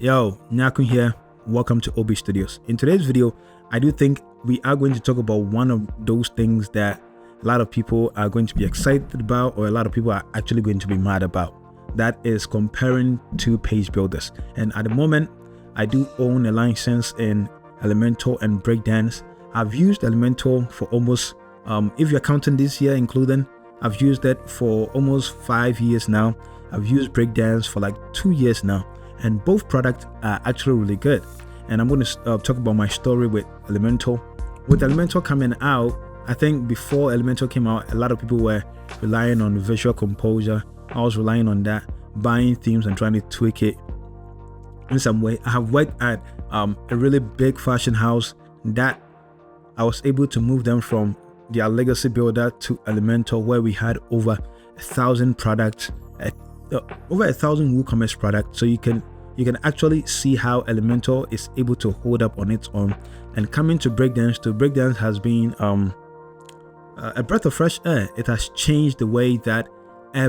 Yo, Nyakun here. Welcome to OB Studios. In today's video, I do think we are going to talk about one of those things that a lot of people are going to be excited about, or a lot of people are actually going to be mad about. That is comparing two page builders. And at the moment, I do own a license in Elementor and Breakdance. I've used Elementor for almost, if you're counting this year including, I've used it for almost 5 years now. I've used Breakdance for like 2 years now. And both products are actually really good. And I'm going to talk about my story with Elementor. With Elementor coming out, I think before Elementor came out, a lot of people were relying on Visual Composer. I was relying on that, buying themes and trying to tweak it in some way. I have worked at a really big fashion house that I was able to move them from their legacy builder to Elementor, where we had over 1,000 products, over 1,000 WooCommerce products. So you can actually see how Elementor is able to hold up on its own. And coming to Breakdance has been a breath of fresh air. It has changed the way that not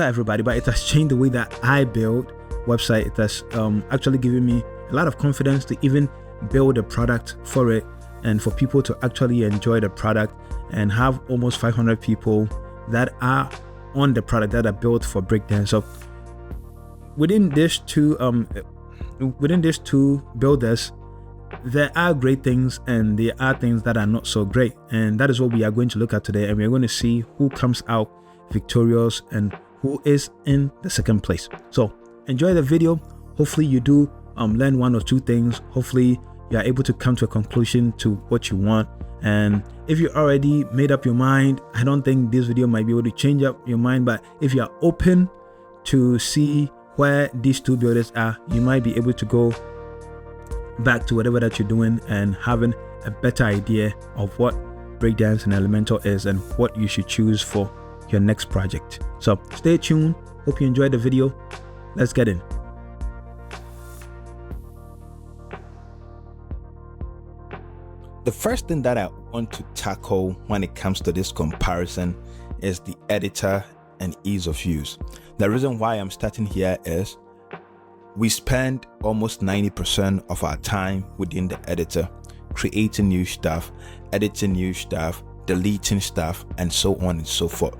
everybody, but it has changed the way that I build website. It has actually given me a lot of confidence to even build a product for it, and for people to actually enjoy the product, and have almost 500 people that are on the product that are built for Breakdance. So within these two builders, there are great things and there are things that are not so great, and that is what we are going to look at today. And we're going to see who comes out victorious and who is in the second place. So enjoy the video. Hopefully you do learn one or two things. Hopefully you are able to come to a conclusion to what you want. And if you already made up your mind, I don't think this video might be able to change up your mind, but if you are open to see where these two builders are, you might be able to go back to whatever that you're doing and having a better idea of what Breakdance and Elementor is and what you should choose for your next project. So stay tuned. Hope you enjoyed the video. Let's get in. The first thing that I want to tackle when it comes to this comparison is the editor and ease of use. The reason why I'm starting here is we spend almost 90% of our time within the editor, creating new stuff, editing new stuff, deleting stuff, and so on and so forth.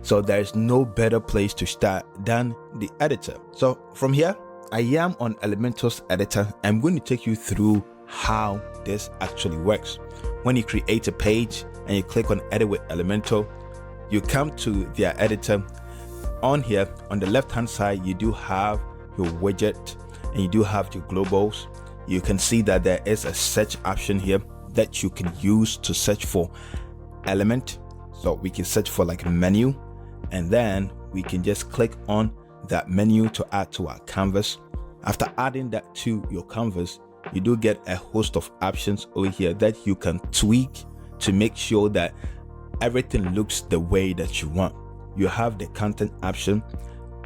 So there's no better place to start than the editor. So from here, I am on Elementor's editor. I'm going to take you through how this actually works. When you create a page and you click on edit with Elementor, you come to their editor. On here on the left hand side, you do have your widget and you do have your globals. You can see that there is a search option here that you can use to search for element. So we can search for like a menu, and then we can just click on that menu to add to our canvas. After adding that to your canvas, you do get a host of options over here that you can tweak to make sure that everything looks the way that you want. You have the content option,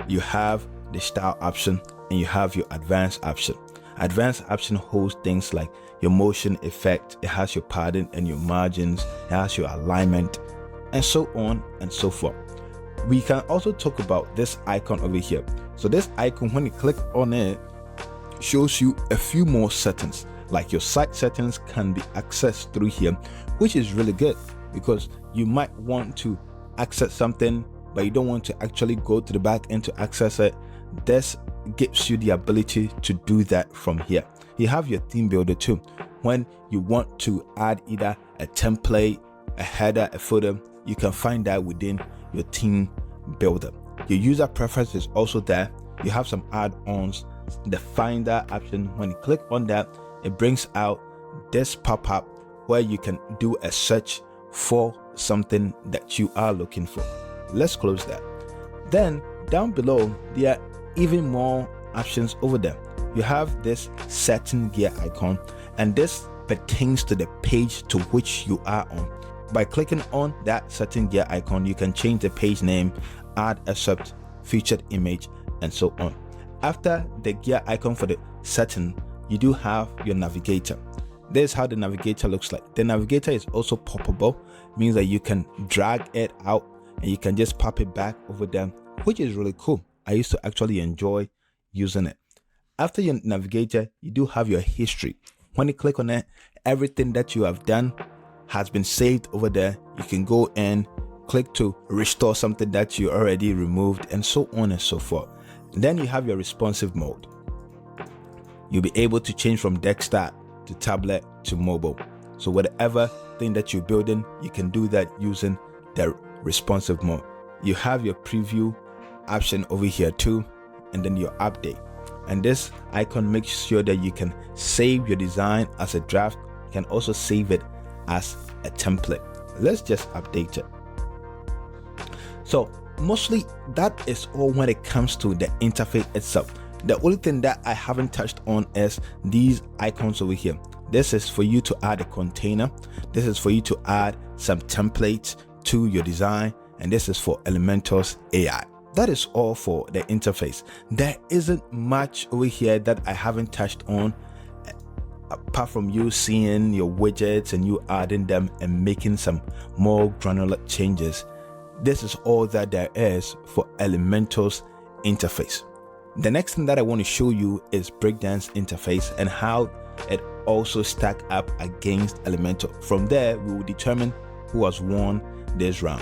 you have the style option, and you have your advanced option. Advanced option holds things like your motion effect, it has your padding and your margins, it has your alignment, and so on and so forth. We can also talk about this icon over here. So this icon, when you click on it, shows you a few more settings, like your site settings can be accessed through here, which is really good because you might want to access something but you don't want to actually go to the back end to access it. This gives you the ability to do that from here. You have your theme builder too. When you want to add either a template, a header, a footer, you can find that within your theme builder. Your user preference is also there. You have some add-ons. The finder option, when you click on that, it brings out this pop-up where you can do a search for something that you are looking for. Let's close that. Then down below, there are even more options over there. You have this setting gear icon, and this pertains to the page to which you are on. By clicking on that setting gear icon, you can change the page name, add excerpt, featured image, and so on. After the gear icon for the setting, you do have your navigator. This is how the navigator looks like. The navigator is also poppable, means that you can drag it out and you can just pop it back over there, which is really cool. I used to actually enjoy using it. After your navigator, you do have your history. When you click on it, everything that you have done has been saved over there. You can go and click to restore something that you already removed, and so on and so forth. Then you have your responsive mode. You'll be able to change from desktop to tablet to mobile. So whatever thing that you're building, you can do that using the responsive mode. You have your preview option over here too, and then your update. And this icon makes sure that you can save your design as a draft. You can also save it as a template. Let's just update it. So mostly that is all when it comes to the interface itself. The only thing that I haven't touched on is these icons over here. This is for you to add a container. This is for you to add some templates to your design. And this is for Elementor's AI. That is all for the interface. There isn't much over here that I haven't touched on, apart from you seeing your widgets and you adding them and making some more granular changes. This is all that there is for Elementor's interface. The next thing that I want to show you is Breakdance interface and how it also stack up against Elementor. From there, we will determine who has won this round.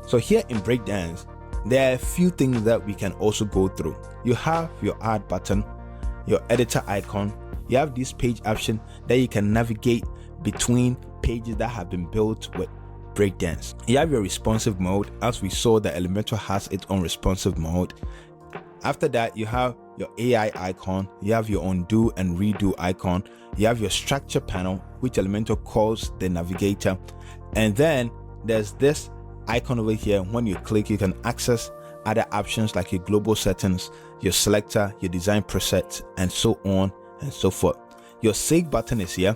So here in Breakdance, there are a few things that we can also go through. You have your add button, your editor icon. You have this page option that you can navigate between pages that have been built with Breakdance. You have your responsive mode. As we saw, the Elementor has its own responsive mode. After that, you have your AI icon. You have your undo and redo icon. You have your structure panel, which Elementor calls the navigator. And then there's this icon over here. When you click, you can access other options like your global settings, your selector, your design presets, and so on and so forth. Your save button is here,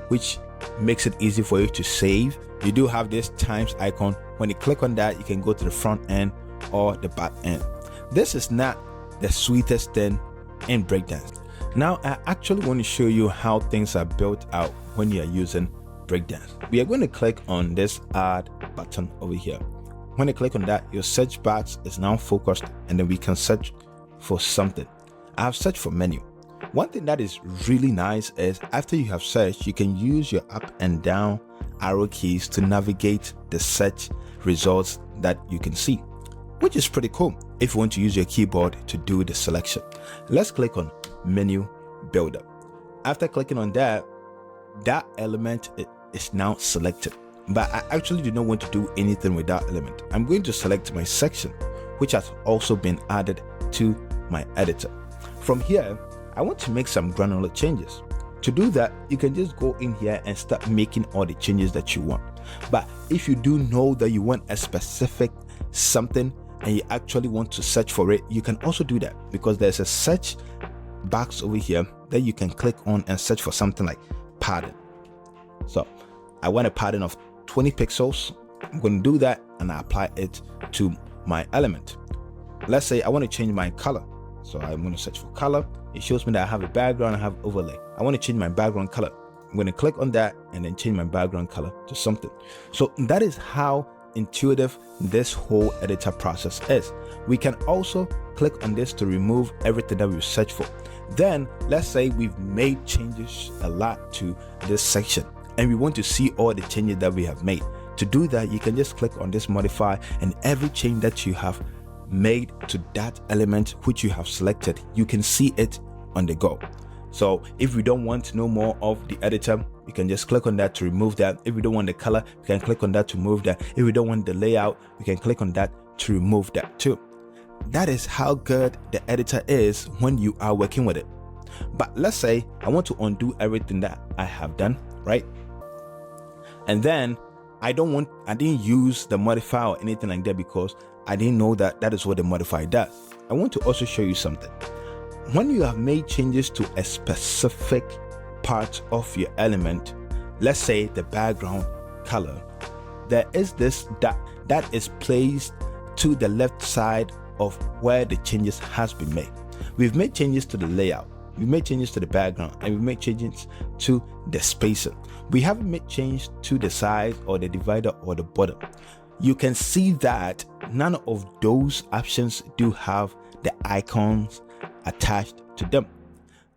which makes it easy for you to save. You do have this times icon. When you click on that, you can go to the front end or the back end. This is not the sweetest thing in Breakdance. Now, I actually want to show you how things are built out when you are using Breakdance. We are going to click on this add button over here. When you click on that, your search box is now focused, and then we can search for something. I have searched for menu. One thing that is really nice is after you have searched, you can use your up and down arrow keys to navigate the search results that you can see, which is pretty cool if you want to use your keyboard to do the selection. Let's click on menu builder. After clicking on that, that element is now selected, but I actually do not want to do anything with that element. I'm going to select my section, which has also been added to my editor. From here, I want to make some granular changes. To do that, you can just go in here and start making all the changes that you want. But if you do know that you want a specific something and you actually want to search for it, you can also do that, because there's a search box over here that you can click on and search for something like pattern. So I want a pattern of 20 pixels. I'm going to do that and I apply it to my element. Let's say I want to change my color. So I'm going to search for color. It shows me that I have a background, I have overlay. I want to change my background color. I'm going to click on that and then change my background color to something. So that is how intuitive this whole editor process is. We can also click on this to remove everything that we search for. Then let's say we've made changes a lot to this section and we want to see all the changes that we have made. To do that, you can just click on this modify, and every change that you have made to that element which you have selected, you can see it on the go. So if we don't want to know more of the editor, you can just click on that to remove that. If we don't want the color, you can click on that to remove that. If we don't want the layout, you can click on that to remove that too. That is how good the editor is when you are working with it. But let's say I want to undo everything that I have done, right? And then I didn't use the modifier or anything like that because I didn't know that that is what the modifier does. I want to also show you something. When you have made changes to a specific part of your element, let's say the background color, there is this that is placed to the left side of where the changes has been made. We've made changes to the layout, we've made changes to the background, and we've made changes to the spacing. We haven't made change to the size or the divider or the border. You can see that none of those options do have the icons attached to them.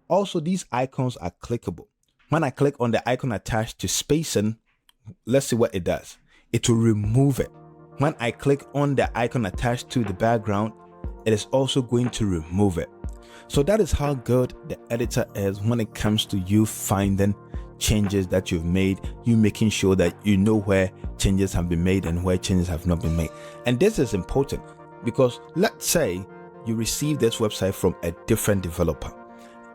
Also, these icons are clickable. When I click on the icon attached to spacing, let's see what it does. It will remove it. When I click on the icon attached to the background, it is also going to remove it. So that is how good the editor is when it comes to you finding changes that you've made, you making sure that you know where changes have been made and where changes have not been made. And this is important because let's say you receive this website from a different developer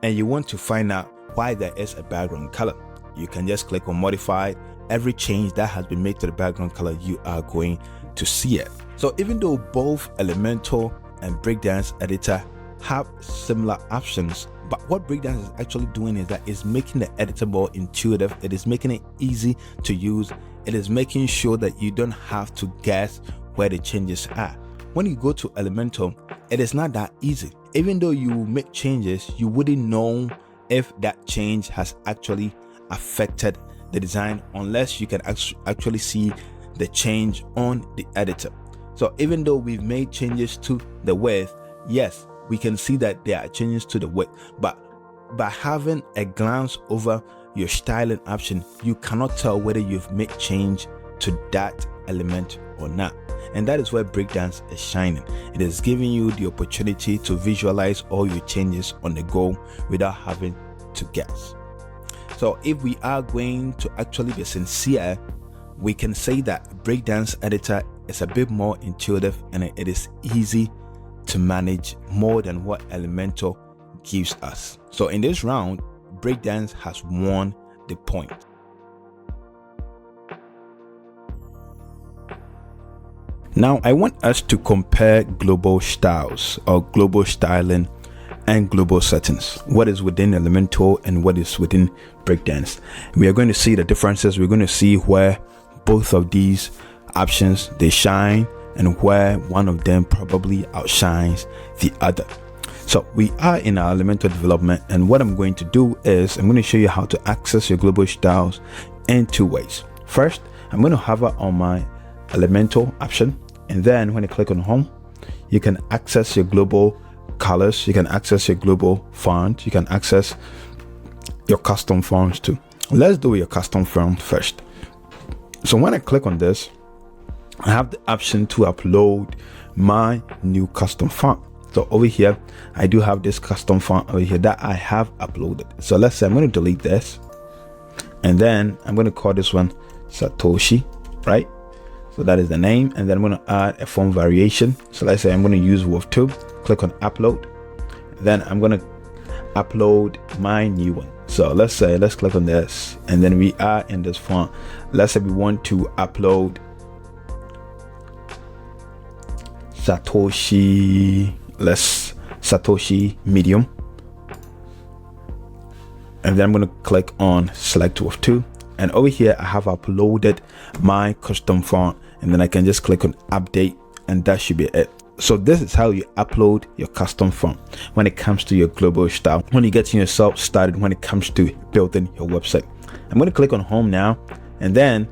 and you want to find out why there is a background color. You can just click on modify. Every change that has been made to the background color, you are going to see it. So even though both Elementor and Breakdance editor have similar options, but what Breakdance is actually doing is that it's making the editor more intuitive. It is making it easy to use. It is making sure that you don't have to guess where the changes are. When you go to Elementor, it is not that easy. Even though you make changes, you wouldn't know if that change has actually affected the design unless you can actually see the change on the editor. So even though we've made changes to the width, yes, we can see that there are changes to the width, but by having a glance over your styling option, you cannot tell whether you've made change to that element or not. And that is where Breakdance is shining. It is giving you the opportunity to visualize all your changes on the go without having to guess. So if we are going to actually be sincere, we can say that Breakdance editor is a bit more intuitive and it is easy to manage more than what Elementor gives us. So in this round, Breakdance has won the point. Now I want us to compare global styles or global styling and global settings. What is within Elementor and what is within Breakdance. We are going to see the differences. We're going to see where both of these options they shine and where one of them probably outshines the other. So we are in our Elementor development, and what I'm going to do is I'm going to show you how to access your global styles in two ways. First, I'm going to hover on my Elementor option, and then when you click on home, you can access your global colors, you can access your global font, you can access your custom fonts too. Let's do your custom font first. So when I click on this, I have the option to upload my new custom font. So over here, I do have this custom font over here that I have uploaded. So let's say I'm going to delete this, and then I'm going to call this one Satoshi, right? So that is the name, and then I'm going to add a font variation. So let's say I'm going to use Wolf 2. Click on upload. Then I'm going to upload my new one. So let's click on this, and then we are in this font. Let's say we want to upload Satoshi medium, and then I'm going to click on select with 2, and over here I have uploaded my custom font, and then I can just click on update, and that should be it. So this is how you upload your custom font when it comes to your global style, when you're getting yourself started when it comes to building your website. I'm going to click on home now, and then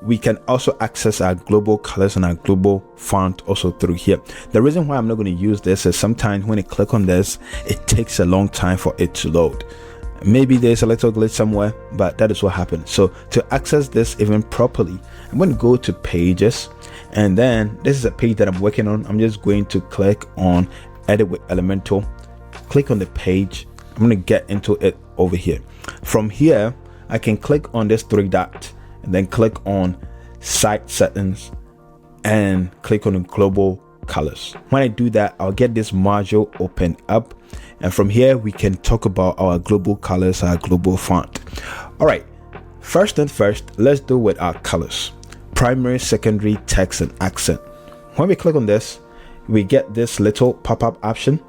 we can also access our global colors and our global font also through here. The reason why I'm not going to use this is sometimes when you click on this, it takes a long time for it to load. Maybe there's a little glitch somewhere, but that is what happens. So to access this even properly, I'm going to go to pages, and then this is a page that I'm working on. I'm just going to click on edit with Elementor, click on the page. I'm going to get into it over here. From here, I can click on this three dots and then click on site settings and click on the global colors. When I do that, I'll get this module open up, and from here we can talk about our global colors, our global font. All right, first and first, let's do with our colors: primary, secondary, text, and accent. When we click on this, we get this little pop-up option,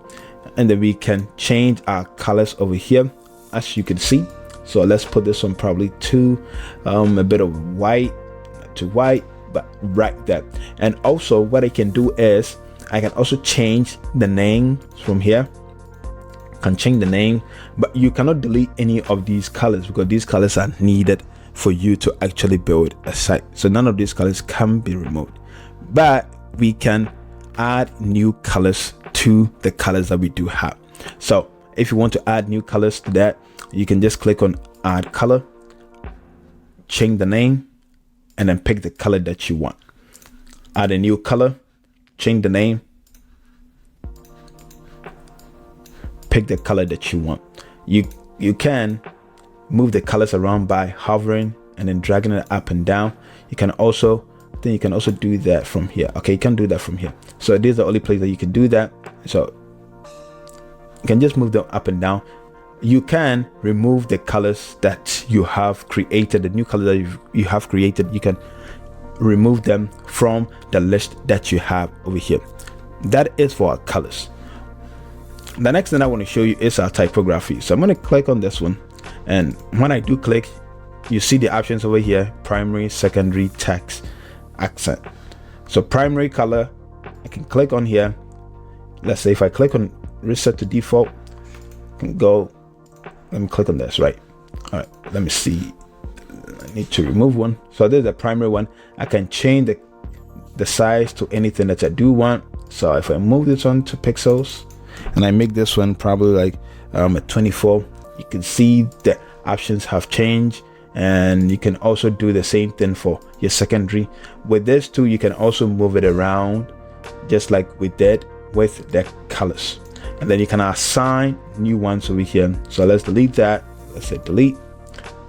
and then we can change our colors over here, as you can see. So let's put this one probably to a bit of white, to white, but right there. And also what I can do is I can also change the name from here. Can change the name, but you cannot delete any of these colors because these colors are needed for you to actually build a site. So none of these colors can be removed, but we can add new colors to the colors that we do have. So if you want to add new colors to that, you can just click on add color, change the name, and then pick the color that you want. Add a new color, change the name, pick the color that you want. You can move the colors around by hovering and then dragging it up and down. You can also do that from here. Okay, you can do that from here. So this is the only place that you can do that. So you can just move them up and down. You can remove the colors that you have created, the new colors that you have created. You can remove them from the list that you have over here. That is for our colors. The next thing I want to show you is our typography. So I'm going to click on this one, and when I do click, you see the options over here: primary, secondary, text, accent. So primary color, I can click on here. Let's say if I click on reset to default, I can go, let me click on this, right? All right, let me see. I need to remove one. So there's the primary one. I can change the size to anything that I do want. So if I move this on to pixels and I make this one probably like a 24, you can see the options have changed. And you can also do the same thing for your secondary. With this too, you can also move it around just like we did with the colors, and then you can assign new ones over here. So let's delete that. Let's say delete.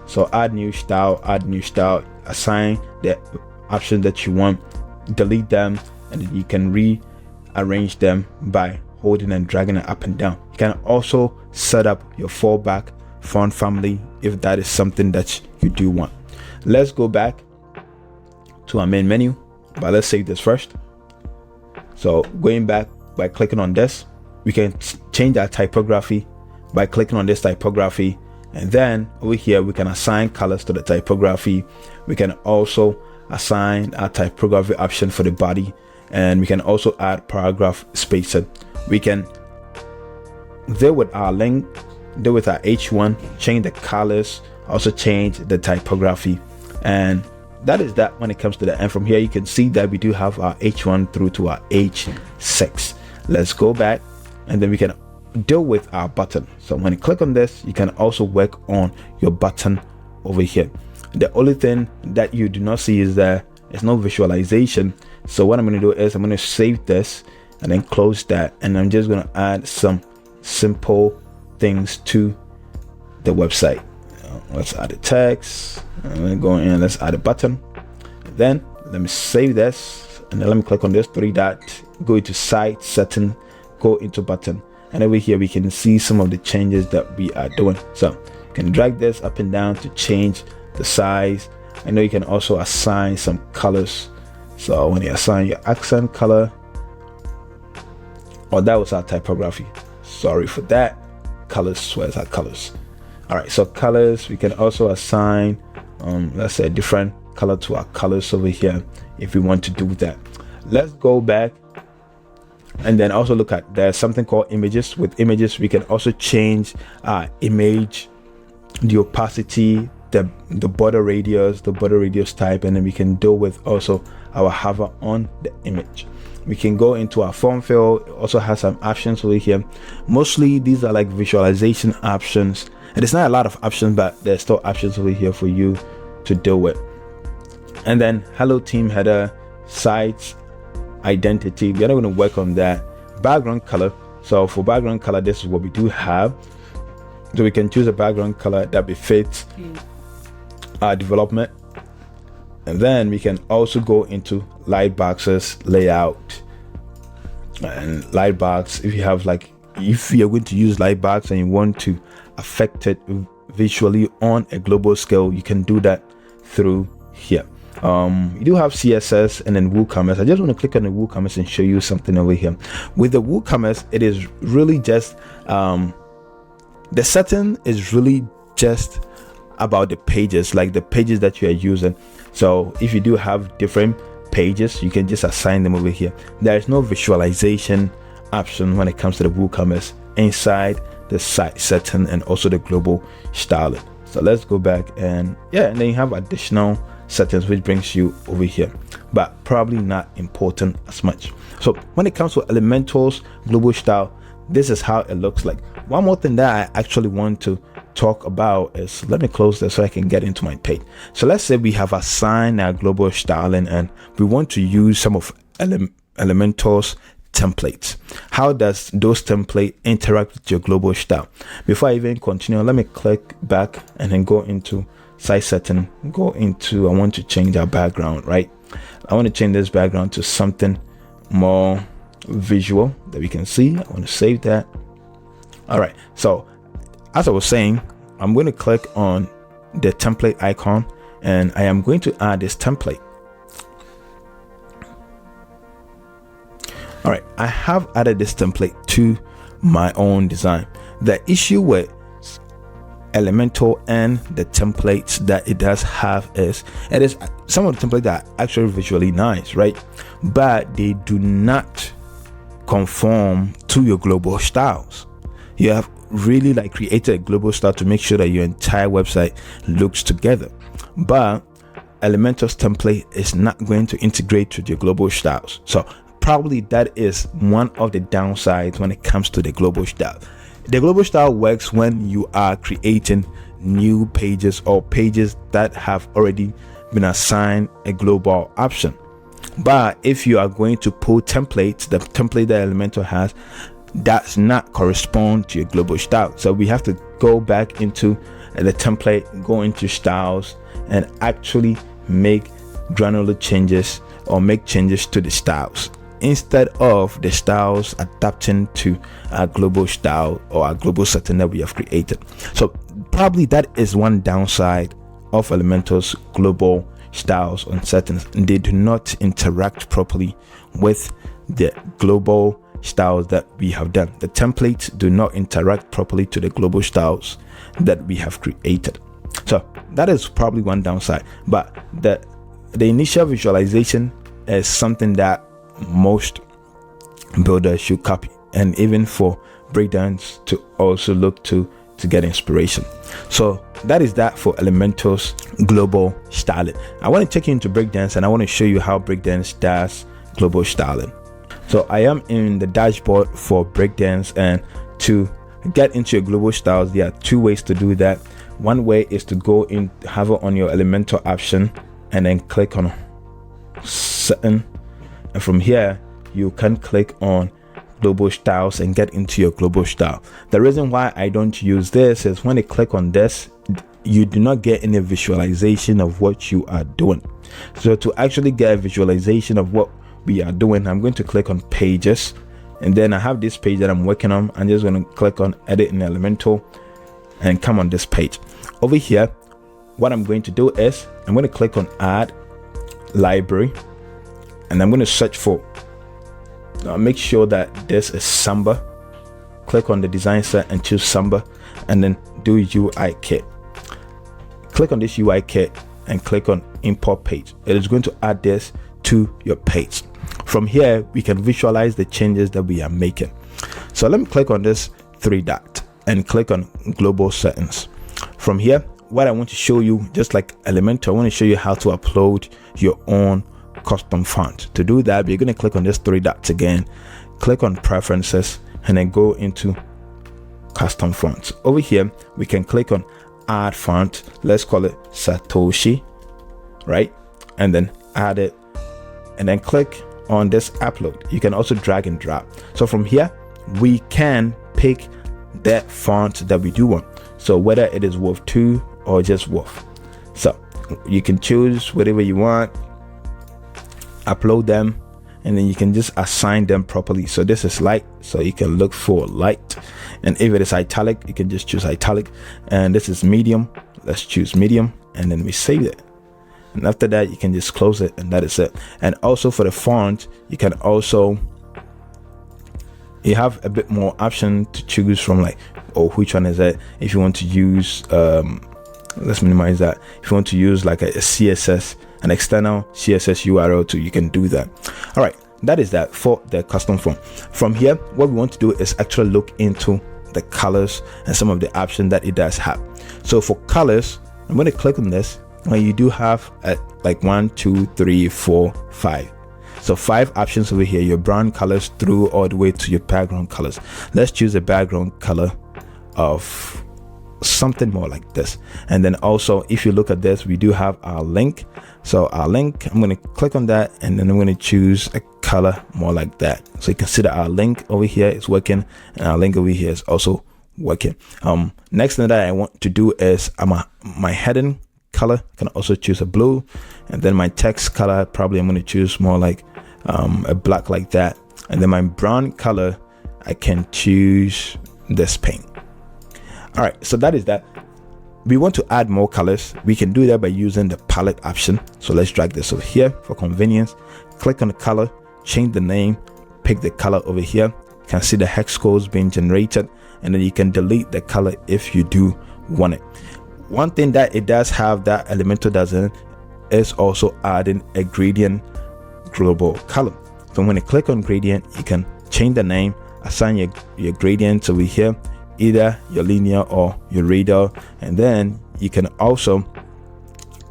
So add new style, assign the option that you want, delete them, and then you can rearrange them by holding and dragging it up and down. You can also set up your fallback font family if that is something that you do want. Let's go back to our main menu, but let's save this first. So going back by clicking on this, we can change our typography by clicking on this typography, and then over here we can assign colors to the typography. We can also assign our typography option for the body, and we can also add paragraph spacing. We can deal with our link, deal with our H1, change the colors, also change the typography, and that is that when it comes to the end. From here you can see that we do have our H1 through to our H6. Let's go back, and then we can deal with our button. So when you click on this, you can also work on your button over here. The only thing that you do not see is that there's no visualization. So what I'm going to do is I'm going to save this and then close that, and I'm just going to add some simple things to the website. Let's add a text, and then go in, let's add a button. Then let me save this, and then let me click on this three dot, go into site setting, go into button, and over here we can see some of the changes that we are doing. So you can drag this up and down to change the size. I know you can also assign some colors. So when you assign your accent color, oh, that was our typography, sorry for that. Colors, where's our colors? All right, so colors, we can also assign let's say a different color to our colors over here if we want to do that. Let's go back and then also look at, there's something called images. With images we can also change our image, the opacity, the border radius type, and then we can deal with also our hover on the image. We can go into our form fill. It also has some options over here. Mostly these are like visualization options, and it's not a lot of options, but there's still options over here for you to deal with. And then hello team header, sites identity, we are not going to work on that. Background color, so for background color, this is what we do have. So we can choose a background color that befits our development, and then we can also go into light boxes, layout, and light box. If you have like, if you're going to use light box and you want to affect it visually on a global scale, you can do that through here. You do have CSS and then WooCommerce. I just want to click on the WooCommerce and show you something over here. With the WooCommerce, it is really just the setting is really just about the pages, like the pages that you are using. So if you do have different pages, you can just assign them over here. There is no visualization option when it comes to the WooCommerce inside the site setting and also the global styling. So let's go back, and yeah, and then you have additional settings which brings you over here, but probably not important as much. So when it comes to Elementor's global style, this is how it looks like. One more thing that I actually want to talk about is, let me close this so I can get into my page. So let's say we have assigned our global styling and we want to use some of Elementor's templates. How does those templates interact with your global style? Before I even continue, let me click back and then go into site setting, I want to change our background, right? I want to change this background to something more visual that we can see. I want to save that. All right, so as I was saying, I'm going to click on the template icon and I am going to add this template. All right, I have added this template to my own design. The issue with Elementor and the templates that it does have is, it is some of the templates that are actually visually nice, right? But they do not conform to your global styles. You have really like created a global style to make sure that your entire website looks together, but Elementor's template is not going to integrate with your global styles. So probably that is one of the downsides when it comes to the global style. The global style works when you are creating new pages or pages that have already been assigned a global option. But if you are going to pull templates, the template that Elementor has does not correspond to your global style. So we have to go back into the template, go into styles, and actually make granular changes or make changes to the styles, instead of the styles adapting to our global style or our global setting that we have created. So probably that is one downside of Elementor's global styles and settings. They do not interact properly with the global styles that we have done. The templates do not interact properly to the global styles that we have created. So that is probably one downside, but the initial visualization is something that most builders should copy, and even for Breakdance to also look to get inspiration. So that is that for Elementor's global styling. I want to take you into Breakdance and I want to show you how Breakdance does global styling. So I am in the dashboard for Breakdance, and to get into your global styles, there are two ways to do that. One way is to go in, hover on your Elementor option, and then click on setting, and from here you can click on global styles and get into your global style. The reason why I don't use this is when I click on this, you do not get any visualization of what you are doing. So to actually get a visualization of what we are doing, I'm going to click on pages, and then I have this page that I'm working on. I'm just going to click on edit in Elementor and come on this page. Over here, what I'm going to do is I'm going to click on add library, and I'm going to search for, make sure that this is Samba. Click on the design set and choose Samba, and then do UI kit. Click on this UI kit and click on import page. It is going to add this to your page. From here we can visualize the changes that we are making. So let me click on this three dot and click on global settings. From here, what I want to show you, just like Elementor, I want to show you how to upload your own custom font. To do that, we're going to click on this three dots again, click on preferences, and then go into custom fonts. Over here we can click on add font. Let's call it Satoshi, right? And then add it, and then click on this upload. You can also drag and drop. So from here we can pick that font that we do want, so whether it is Wolf 2 or just Wolf. So you can choose whatever you want, upload them, and then you can just assign them properly. So this is light, so you can look for light, and if it is italic, you can just choose italic. And this is medium, let's choose medium, and then we save it. And after that you can just close it, and that is it. And also for the font, you can also, you have a bit more option to choose from, like, or which one is it. If you want to use let's minimize that. If you want to use like a CSS, an external CSS URL too, you can do that. All right, that is that for the custom font. From here, what we want to do is actually look into the colors and some of the options that it does have. So for colors, I'm going to click on this, and you do have like 1, 2, 3, 4, 5. So 5 options over here, your brown colors through all the way to your background colors. Let's choose a background color of something more like this. And then also, if you look at this, we do have our link. So our link, I'm going to click on that, and then I'm going to choose a color more like that. So you can see that our link over here is working, and our link over here is also working. Next thing that I want to do is my heading color, I can also choose a blue, and then my text color, probably I'm going to choose more like a black like that. And then my brown color, I can choose this pink. All right, so that is that. We want to add more colors. We can do that by using the palette option. So let's drag this over here for convenience. Click on the color, change the name, pick the color over here. You can see the hex codes being generated, and then you can delete the color if you do want it. One thing that it does have that Elementor doesn't is also adding a gradient global color. So when you click on gradient, you can change the name, assign your gradients over here, either your linear or your radial, and then you can also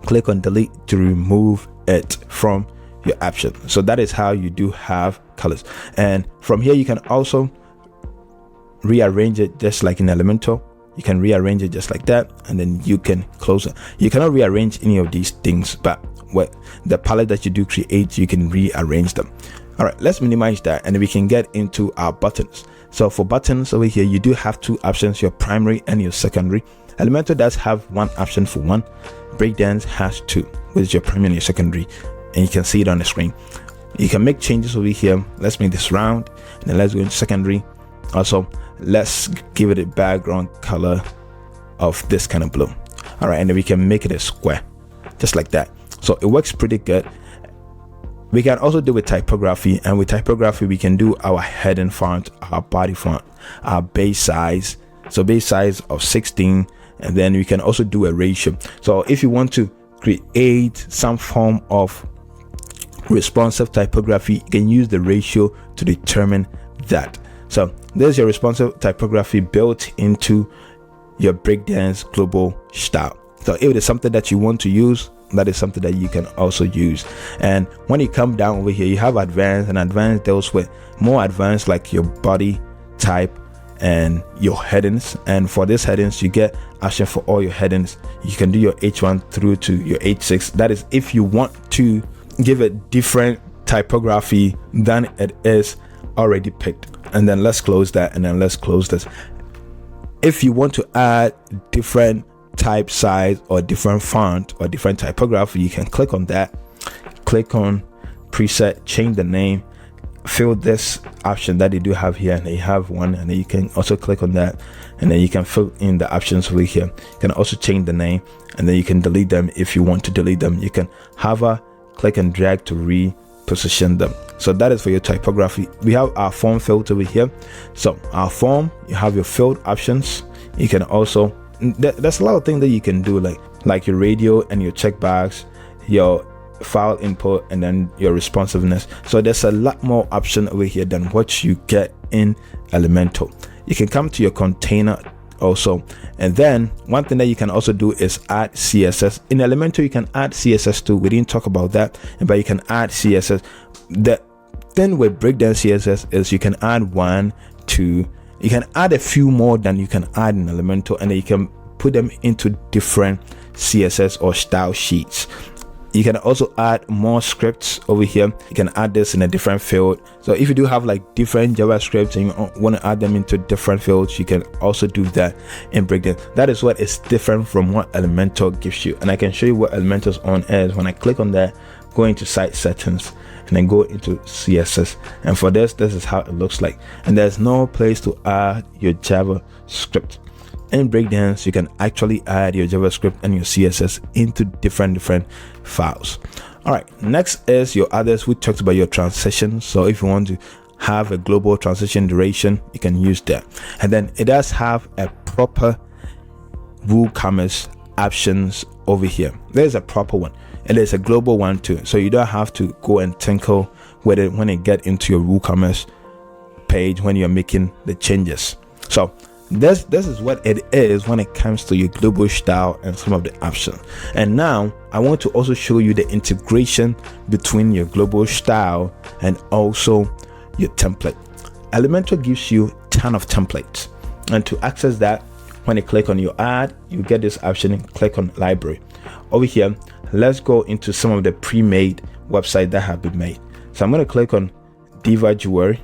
click on delete to remove it from your option. So that is how you do have colors. And from here you can also rearrange it just like in Elementor. You can rearrange it just like that, and then you can close it. You cannot rearrange any of these things, but with the palette that you do create, you can rearrange them. All right, let's minimize that, and then we can get into our buttons. So for buttons over here, you do have 2 options, your primary and your secondary. Elementor does have 1 option for one. Breakdance has 2, which is your primary and your secondary, and you can see it on the screen. You can make changes over here. Let's make this round, and then let's go into secondary. Also, let's give it a background color of this kind of blue. All right, and then we can make it a square, just like that. So it works pretty good. We can also do with typography, and with typography we can do our heading font, our body font, our base size. So base size of 16, and then we can also do a ratio. So if you want to create some form of responsive typography, you can use the ratio to determine that. So there's your responsive typography built into your Breakdance global style. So if it is something that you want to use, that is something that you can also use. And when you come down over here, you have advanced, and advanced deals with more advanced, like your body type and your headings. And for these headings, you get option for all your headings. You can do your H1 through to your H6. That is if you want to give it different typography than it is already picked. And then let's close that, and then let's close this. If you want to add different type size or different font or different typography, you can click on that, click on preset, change the name, fill this option that they do have here, and they have one, and then you can also click on that, and then you can fill in the options over here. You can also change the name, and then you can delete them if you want to delete them. You can hover, click and drag to reposition them. So that is for your typography. We have our form filter over here. So our form, you have your filled options. You can also, there's a lot of things that you can do, like your radio and your checkbox, your file input, and then your responsiveness. So there's a lot more option over here than what you get in Elementor. You can come to your container also, and then one thing that you can also do is add CSS. In Elementor you can add CSS too. We didn't talk about that, but you can add CSS. The thing with Breakdance CSS is you can add 1, 2, you can add a few more than you can add in Elementor, and then you can put them into different CSS or style sheets. You can also add more scripts over here. You can add this in a different field. So if you do have like different JavaScripts and you want to add them into different fields, you can also do that in Breakdance. That is what is different from what Elementor gives you. And I can show you what Elementor's on is. When I click on that, go into site settings, and then go into CSS. And for this is how it looks like. And there's no place to add your JavaScript. In Breakdance, you can actually add your JavaScript and your CSS into different files. All right, next is your others. We talked about your transitions. So if you want to have a global transition duration, you can use that. And then it does have a proper WooCommerce options over here. There's a proper one, and there's a global one too. So you don't have to go and tinkle with it when you get into your WooCommerce page when you're making the changes. So this is what it is when it comes to your global style and some of the options. And now I want to also show you the integration between your global style and also your template. Elementor gives you a ton of templates, and to access that, when you click on your ad, you get this option and click on library. Over here, let's go into some of the pre-made websites that have been made. So I'm going to click on Diva Jewelry,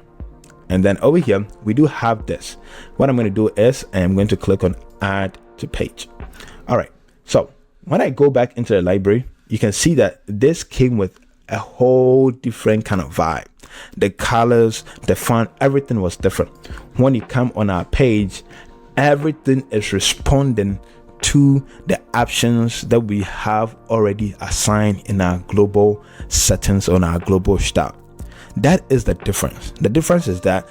and then over here we do have this. What I'm going to do is I'm going to click on add to page. All right, so when I go back into the library, you can see that this came with a whole different kind of vibe. The colors, the font, everything was different. When you come on our page, everything is responding to the options that we have already assigned in our global settings on our global style. That is the difference. The difference is that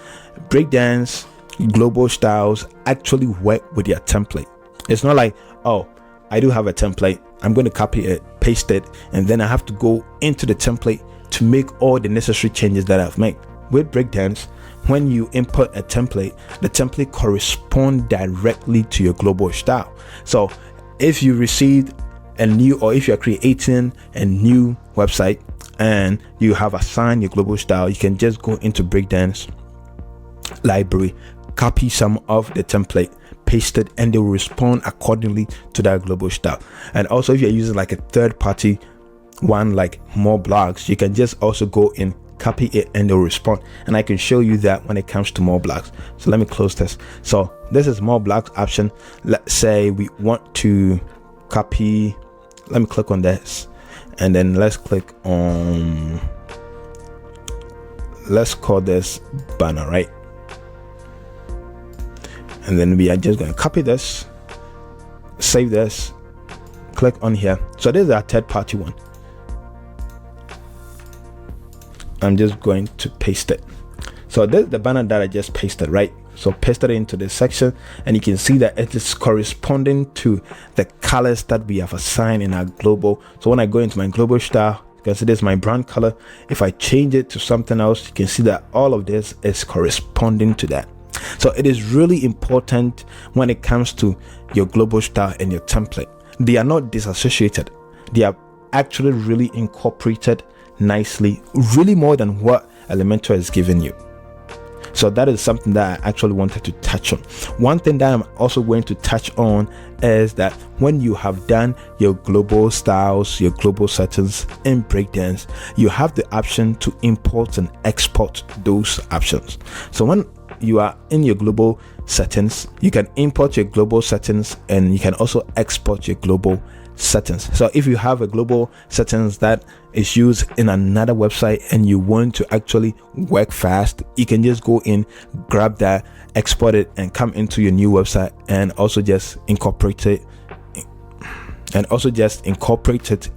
Breakdance global styles actually work with your template. It's not like, oh, I do have a template, I'm going to copy it, paste it, and then I have to go into the template to make all the necessary changes that I've made. With Breakdance, when you input a template, the template corresponds directly to your global style. So if you received a new, or if you're creating a new website and you have assigned your global style, you can just go into Breakdance library, copy some of the template, paste it, and they will respond accordingly to that global style. And also, if you're using like a third-party one like More Blogs, you can just also go in, copy it, and they'll respond. And I can show you that when it comes to More Blogs. So let me close this. So this is More Blogs option. Let's say we want to copy. Let me click on this, and then let's click on, let's call this banner, right? And then we are just going to copy this, save this, click on here. So this is our third party one. I'm just going to paste it. So this is the banner that I just pasted, right? So pasted it into this section, and you can see that it is corresponding to the colors that we have assigned in our global. So when I go into my global style, you can see this is my brand color. If I change it to something else, you can see that all of this is corresponding to that. So it is really important when it comes to your global style and your template. They are not disassociated. They are actually really incorporated nicely, really more than what Elementor has given you. So that is something that I actually wanted to touch on. One thing that I'm also going to touch on is that when you have done your global styles, your global settings in Breakdance, you have the option to import and export those options. So when you are in your global settings, you can import your global settings, and you can also export your global settings. So if you have a global settings that is used in another website and you want to actually work fast, you can just go in, grab that, export it, and come into your new website and also just incorporate it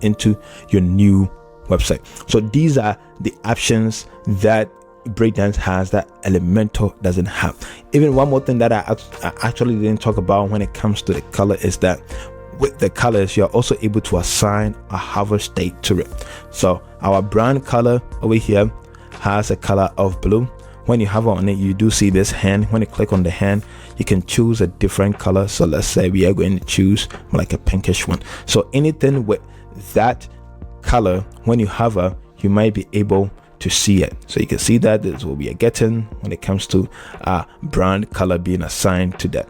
into your new website. So these are the options that Breakdance has that Elementor doesn't have. Even one more thing that I actually didn't talk about when it comes to the color is that with the colors, you're also able to assign a hover state to it. So our brand color over here has a color of blue. When you hover on it, you do see this hand. When you click on the hand, you can choose a different color. So let's say we are going to choose like a pinkish one. So anything with that color, when you hover, you might be able to see it. So you can see that this will be a getting when it comes to brand color being assigned to that,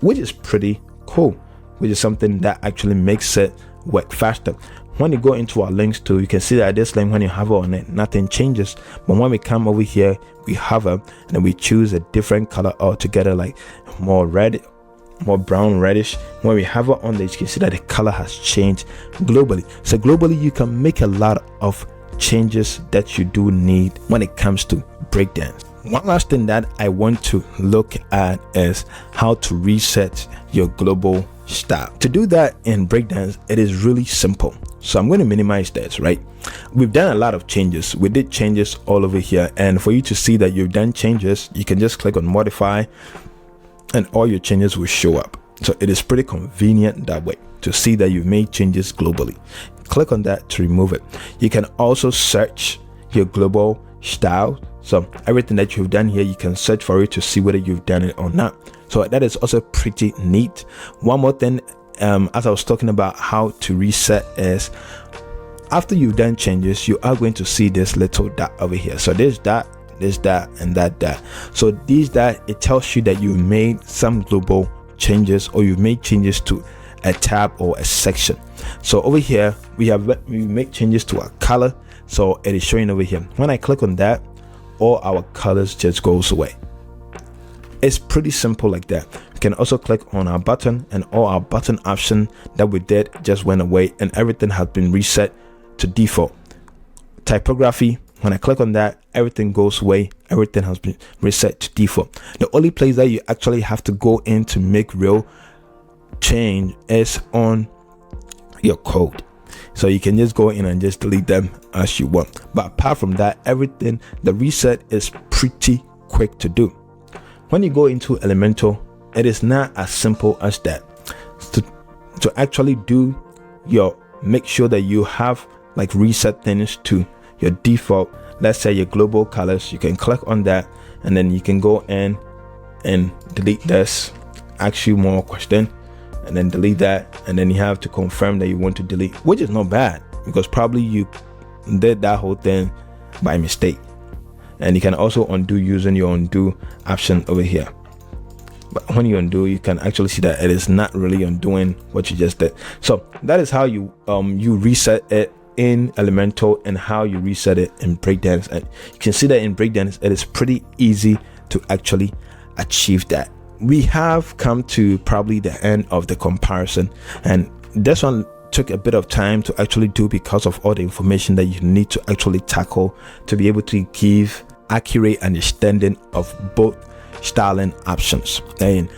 which is pretty cool, which is something that actually makes it work faster. When you go into our links too, you can see that this link, when you hover on it, nothing changes. But when we come over here, we hover and then we choose a different color altogether, like more red, more brown reddish. When we hover on this, you can see that the color has changed globally. So globally, you can make a lot of changes that you do need when it comes to Breakdance. One last thing that I want to look at is how to reset your global style. To do that in Breakdance, it is really simple. So I'm going to minimize this, right? We've done a lot of changes. We did changes all over here, and for you to see that you've done changes, you can just click on modify and all your changes will show up. So it is pretty convenient that way to see that you've made changes globally. Click on that to remove it. You can also search your global style. So everything that you've done here, you can search for it to see whether you've done it or not. So that is also pretty neat. One more thing, as I was talking about how to reset, is after you've done changes, you are going to see this little dot over here. So there's that, and that. So these that, it tells you that you made some global changes, or you've made changes to a tab or a section. So over here we make changes to our color, so it is showing over here. When I click on that, all our colors just goes away. It's pretty simple like that. You can also click on our button, and all our button option that we did just went away, and everything has been reset to default. Typography, when I click on that, everything goes away. Everything has been reset to default. The only place that you actually have to go in to make real change is on your code. So you can just go in and just delete them as you want. But apart from that, everything, the reset is pretty quick to do. When you go into Elementor, it is not as simple as that. To actually do your, make sure that you have like reset things to your default, let's say your global colors, you can click on that, and then you can go in and delete this, ask you more question, and then delete that, and then you have to confirm that you want to delete, which is not bad, because probably you did that whole thing by mistake. And you can also undo using your undo option over here. But when you undo, you can actually see that it is not really undoing what you just did. So that is how you reset it in Elementor, and how you reset it in Breakdance. And you can see that in Breakdance it is pretty easy to actually achieve that. We have come to probably the end of the comparison, and this one took a bit of time to actually do because of all the information that you need to actually tackle to be able to give accurate understanding of both styling options. And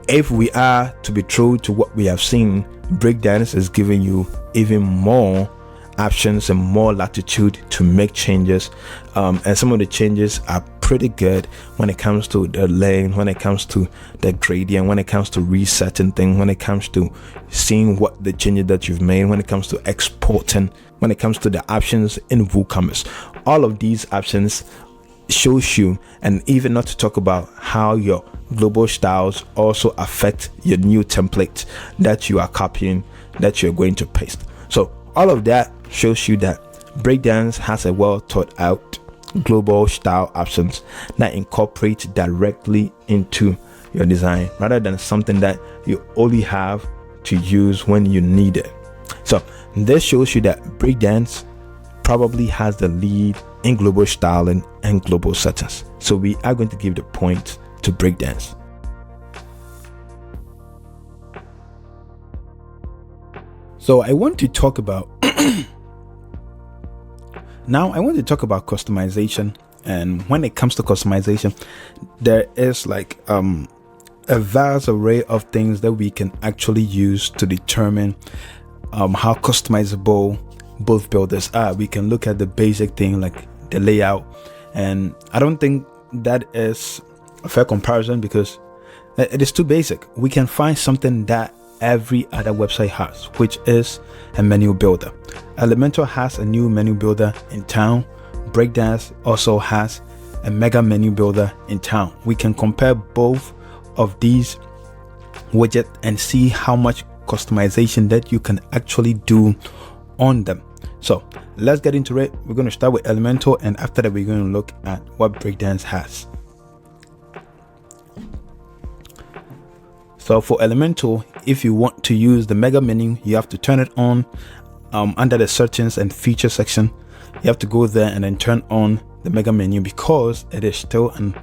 if we are to be true to what we have seen, Breakdance is giving you even more options and more latitude to make changes, and some of the changes are pretty good when it comes to the lane, when it comes to the gradient, when it comes to resetting things, when it comes to seeing what the changes that you've made, when it comes to exporting, when it comes to the options in WooCommerce. All of these options shows you, and even not to talk about how your global styles also affect your new template that you are copying, that you're going to paste. So all of that shows you that Breakdance has a well thought out global style options that incorporate directly into your design, rather than something that you only have to use when you need it. So this shows you that Breakdance probably has the lead in global styling and global settings. So we are going to give the point to Breakdance. So I want to talk about now I want to talk about customization. And when it comes to customization, there is like a vast array of things that we can actually use to determine how customizable both builders are. We can look at the basic thing like the layout, and I don't think that is a fair comparison because it is too basic. We can find something that every other website has, which is a menu builder. Elementor has a new menu builder in town. Breakdance also has a mega menu builder in town. We can compare both of these widgets and see how much customization that you can actually do on them. So let's get into it. We're going to start with Elementor, and after that we're going to look at what Breakdance has. So for Elementor, if you want to use the mega menu, you have to turn it on under the settings and feature section. You have to go there and then turn on the mega menu, because it is still an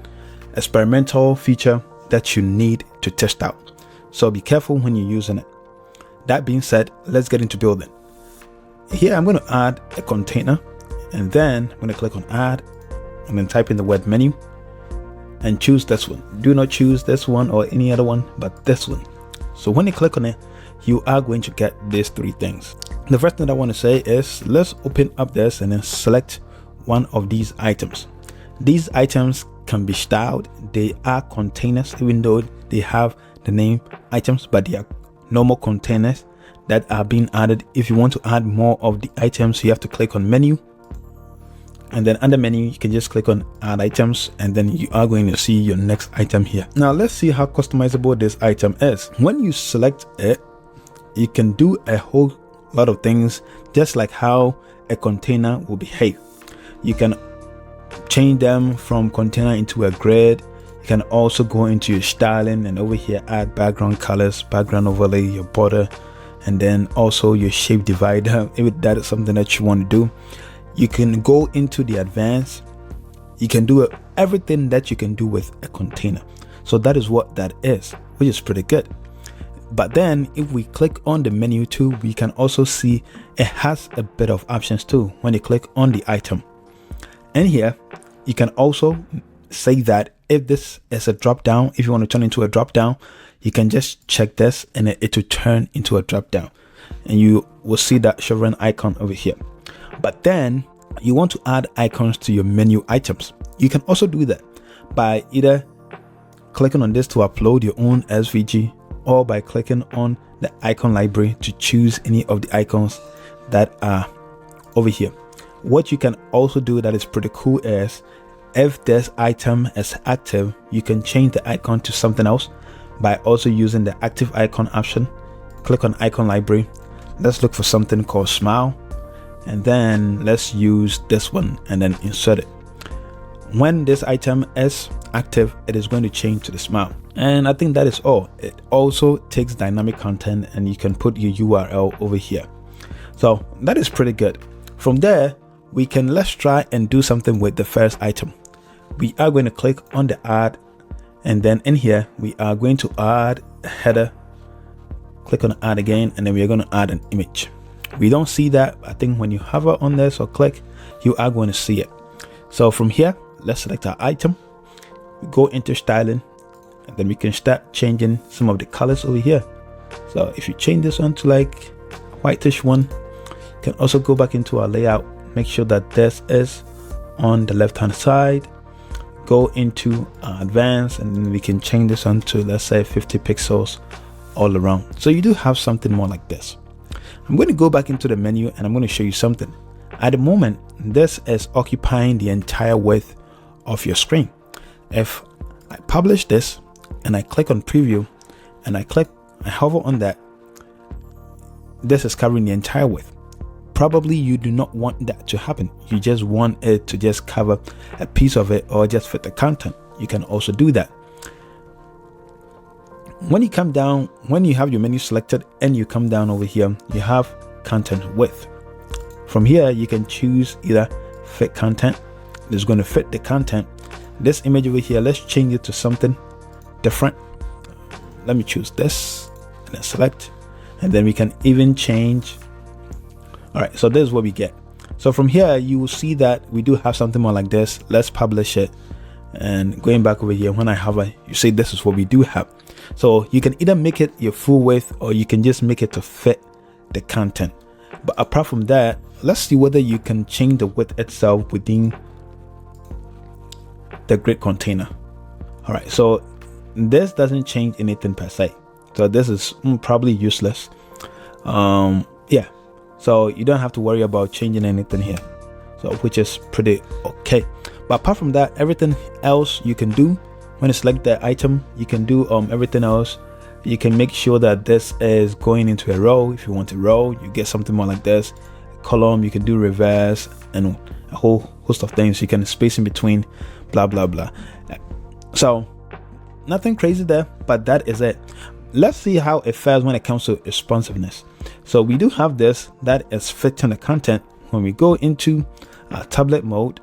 experimental feature that you need to test out. So be careful when you're using it. That being said, let's get into building. Here I'm going to add a container, and then I'm going to click on add and then type in the word menu and choose this one. Do not choose this one or any other one, but this one. So when you click on it, you are going to get these three things. The first thing I want to say is let's open up this and then select one of these items. These items can be styled. They are containers, even though they have the name items, but they are normal containers that are being added. If you want to add more of the items, you have to click on menu and then under menu you can just click on add items, and then you are going to see your next item here. Now let's see how customizable this item is. When you select it, you can do a whole lot of things, just like how a container will behave. You can change them from container into a grid. You can also go into your styling, and over here add background colors, background overlay, your border, and then also your shape divider if that is something that you want to do. You can go into the advanced. You can do everything that you can do with a container. So that is what that is, which is pretty good. But then if we click on the menu too, we can also see it has a bit of options too when you click on the item. And here you can also say that if this is a drop down, if you want to turn into a drop down, you can just check this and it will turn into a drop down, and you will see that chevron icon over here. But then you want to add icons to your menu items. You can also do that by either clicking on this to upload your own SVG, or by clicking on the icon library to choose any of the icons that are over here. What you can also do that is pretty cool is, if this item is active, you can change the icon to something else by also using the active icon option. Click on icon library. Let's look for something called smile, and then let's use this one and then insert it. When this item is active, it is going to change to the smile. And I think that is all. It also takes dynamic content, and you can put your URL over here. So that is pretty good. From there, let's try and do something with the first item. We are going to click on the add, and then in here we are going to add a header. Click on add again, and then we are going to add an image. We don't see that. I think when you hover on this or click, you are going to see it. So from here, let's select our item. We go into styling, and then we can start changing some of the colors over here. So if you change this one to like a whitish one, you can also go back into our layout. Make sure that this is on the left hand side. Go into advanced, and then we can change this on to, let's say, 50 pixels all around. So you do have something more like this. I'm going to go back into the menu, and I'm going to show you something. At the moment, this is occupying the entire width of your screen. If I publish this and I click on preview and I hover on that, this is covering the entire width. Probably you do not want that to happen. You just want it to just cover a piece of it or just fit the content. You can also do that. When you come down, when you have your menu selected and you come down over here, you have content width. From here, you can choose either fit content. It's going to fit the content. This image over here, let's change it to something different. Let me choose this and then select, and then we can even change. All right, so this is what we get. So from here, you will see that we do have something more like this. Let's publish it, and going back over here, when I hover, you see this is what we do have. So you can either make it your full width, or you can just make it to fit the content. But apart from that, let's see whether you can change the width itself within the grid container. All right, so this doesn't change anything per se. So this is probably useless. Yeah. So you don't have to worry about changing anything here, so which is pretty okay. But apart from that, everything else you can do. When you select the item, you can do everything else. You can make sure that this is going into a row. If you want a row, you get something more like this. A column, you can do reverse, and a whole host of things. You can space in between, blah blah blah. So nothing crazy there, but that is it. Let's see how it fares when it comes to responsiveness. So we do have this that is fitting the content. When we go into tablet mode,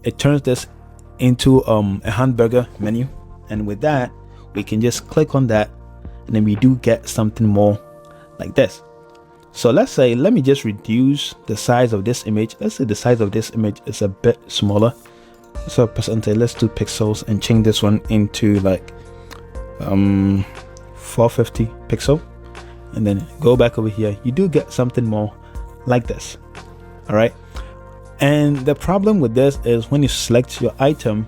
it turns this into a hamburger menu, and with that we can just click on that, and then we do get something more like this. So let's say, let me just reduce the size of this image. Let's say the size of this image is a bit smaller, so percentage, let's do pixels and change this one into like 450 pixel, and then go back over here. You do get something more like this. All right, and the problem with this is when you select your item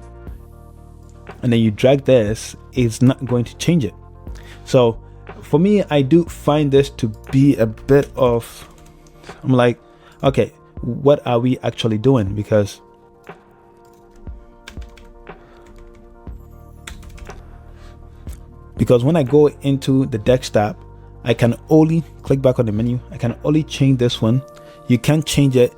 and then you drag this, it's not going to change it. So for me, I do find this to be a bit of, I'm like, okay, what are we actually doing? Because because when I go into the desktop, I can only click back on the menu. I can only change this one. You can change it.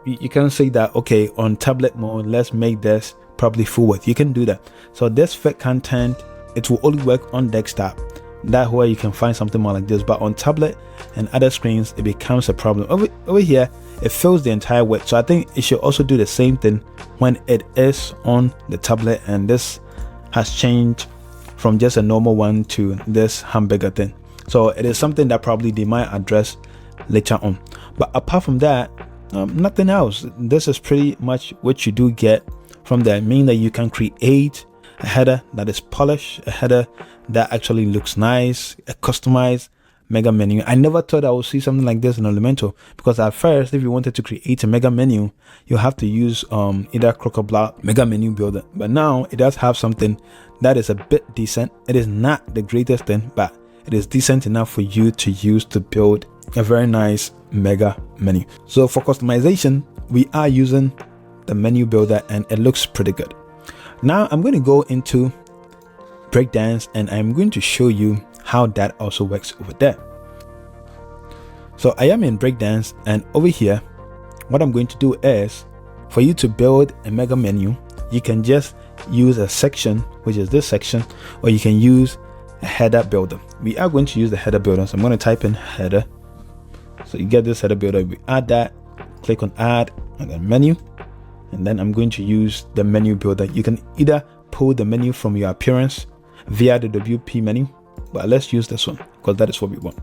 You can say that, okay, on tablet mode, let's make this probably full width. You can do that. So this fit content, it will only work on desktop. That way you can find something more like this, but on tablet and other screens, it becomes a problem. Over here, it fills the entire width. So I think it should also do the same thing when it is on the tablet, and this has changed from just a normal one to this hamburger thing. So it is something that probably they might address later on. But apart from that, nothing else. This is pretty much what you do get from there, meaning that you can create a header that is polished, a header that actually looks nice, a customized mega menu. I never thought I would see something like this in Elementor, because at first, if you wanted to create a mega menu, you have to use either Crocoblock mega menu builder. But now it does have something that is a bit decent. It is not the greatest thing, but it is decent enough for you to use to build a very nice mega menu. So for customization, we are using the menu builder, and it looks pretty good. Now I'm going to go into Breakdance, and I'm going to show you how that also works over there. So I am in Breakdance, and over here, what I'm going to do is, for you to build a mega menu, you can just use a section, which is this section, or you can use a header builder. We are going to use the header builder. So I'm going to type in header. So you get this header builder. We add that, click on add, and then menu. And then I'm going to use the menu builder. You can either pull the menu from your appearance via the WP menu, but let's use this one because that is what we want.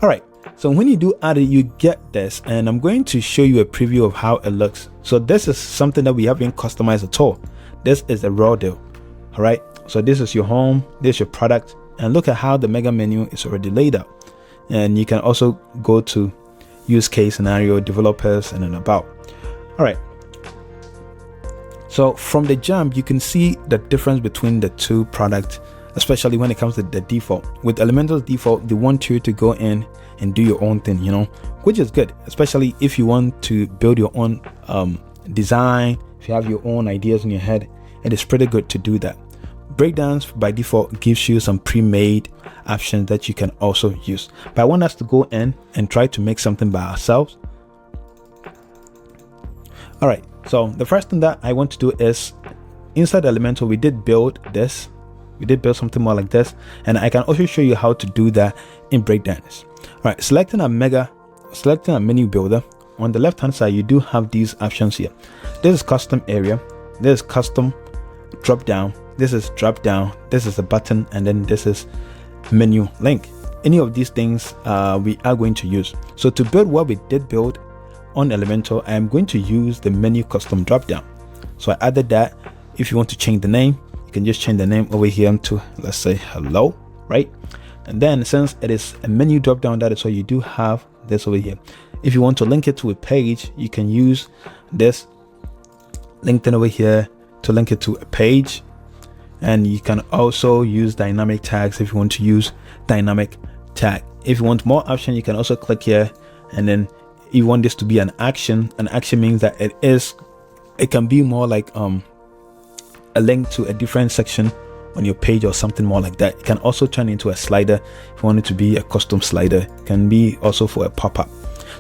All right, so when you do add it, you get this, and I'm going to show you a preview of how it looks. So this is something that we haven't customized at all. This is a raw deal. All right, so this is your home, this is your product, and look at how the mega menu is already laid out. And you can also go to use case scenario, developers, and then about. All right, so from the jump, you can see the difference between the two products, especially when it comes to the default. With Elementor's default, they want you to go in and do your own thing, which is good, especially if you want to build your own design. If you have your own ideas in your head, it is pretty good to do that. Breakdance by default gives you some pre-made options that you can also use, but I want us to go in and try to make something by ourselves. All right, so the first thing that I want to do is, inside Elementor, we did build this. We did build something more like this, and I can also show you how to do that in Breakdance. All right, selecting a menu builder. On the left hand side, you do have these options here. This is custom area, this is custom drop down, this is drop down, this is a button, and then this is menu link. Any of these things we are going to use. So to build what we did build on Elementor, I am going to use the menu custom drop down. So I added that. If you want to change the name, you can just change the name over here to, let's say, hello, right? And then since it is a menu drop down, that is why you do have this over here. If you want to link it to a page, you can use this LinkedIn over here to link it to a page. And you can also use dynamic tags if you want to use dynamic tag. If you want more option, you can also click here, and then you want this to be an action. An action means that it can be more like a link to a different section on your page or something more like that. It can also turn into a slider if you want it to be a custom slider. It can be also for a pop-up.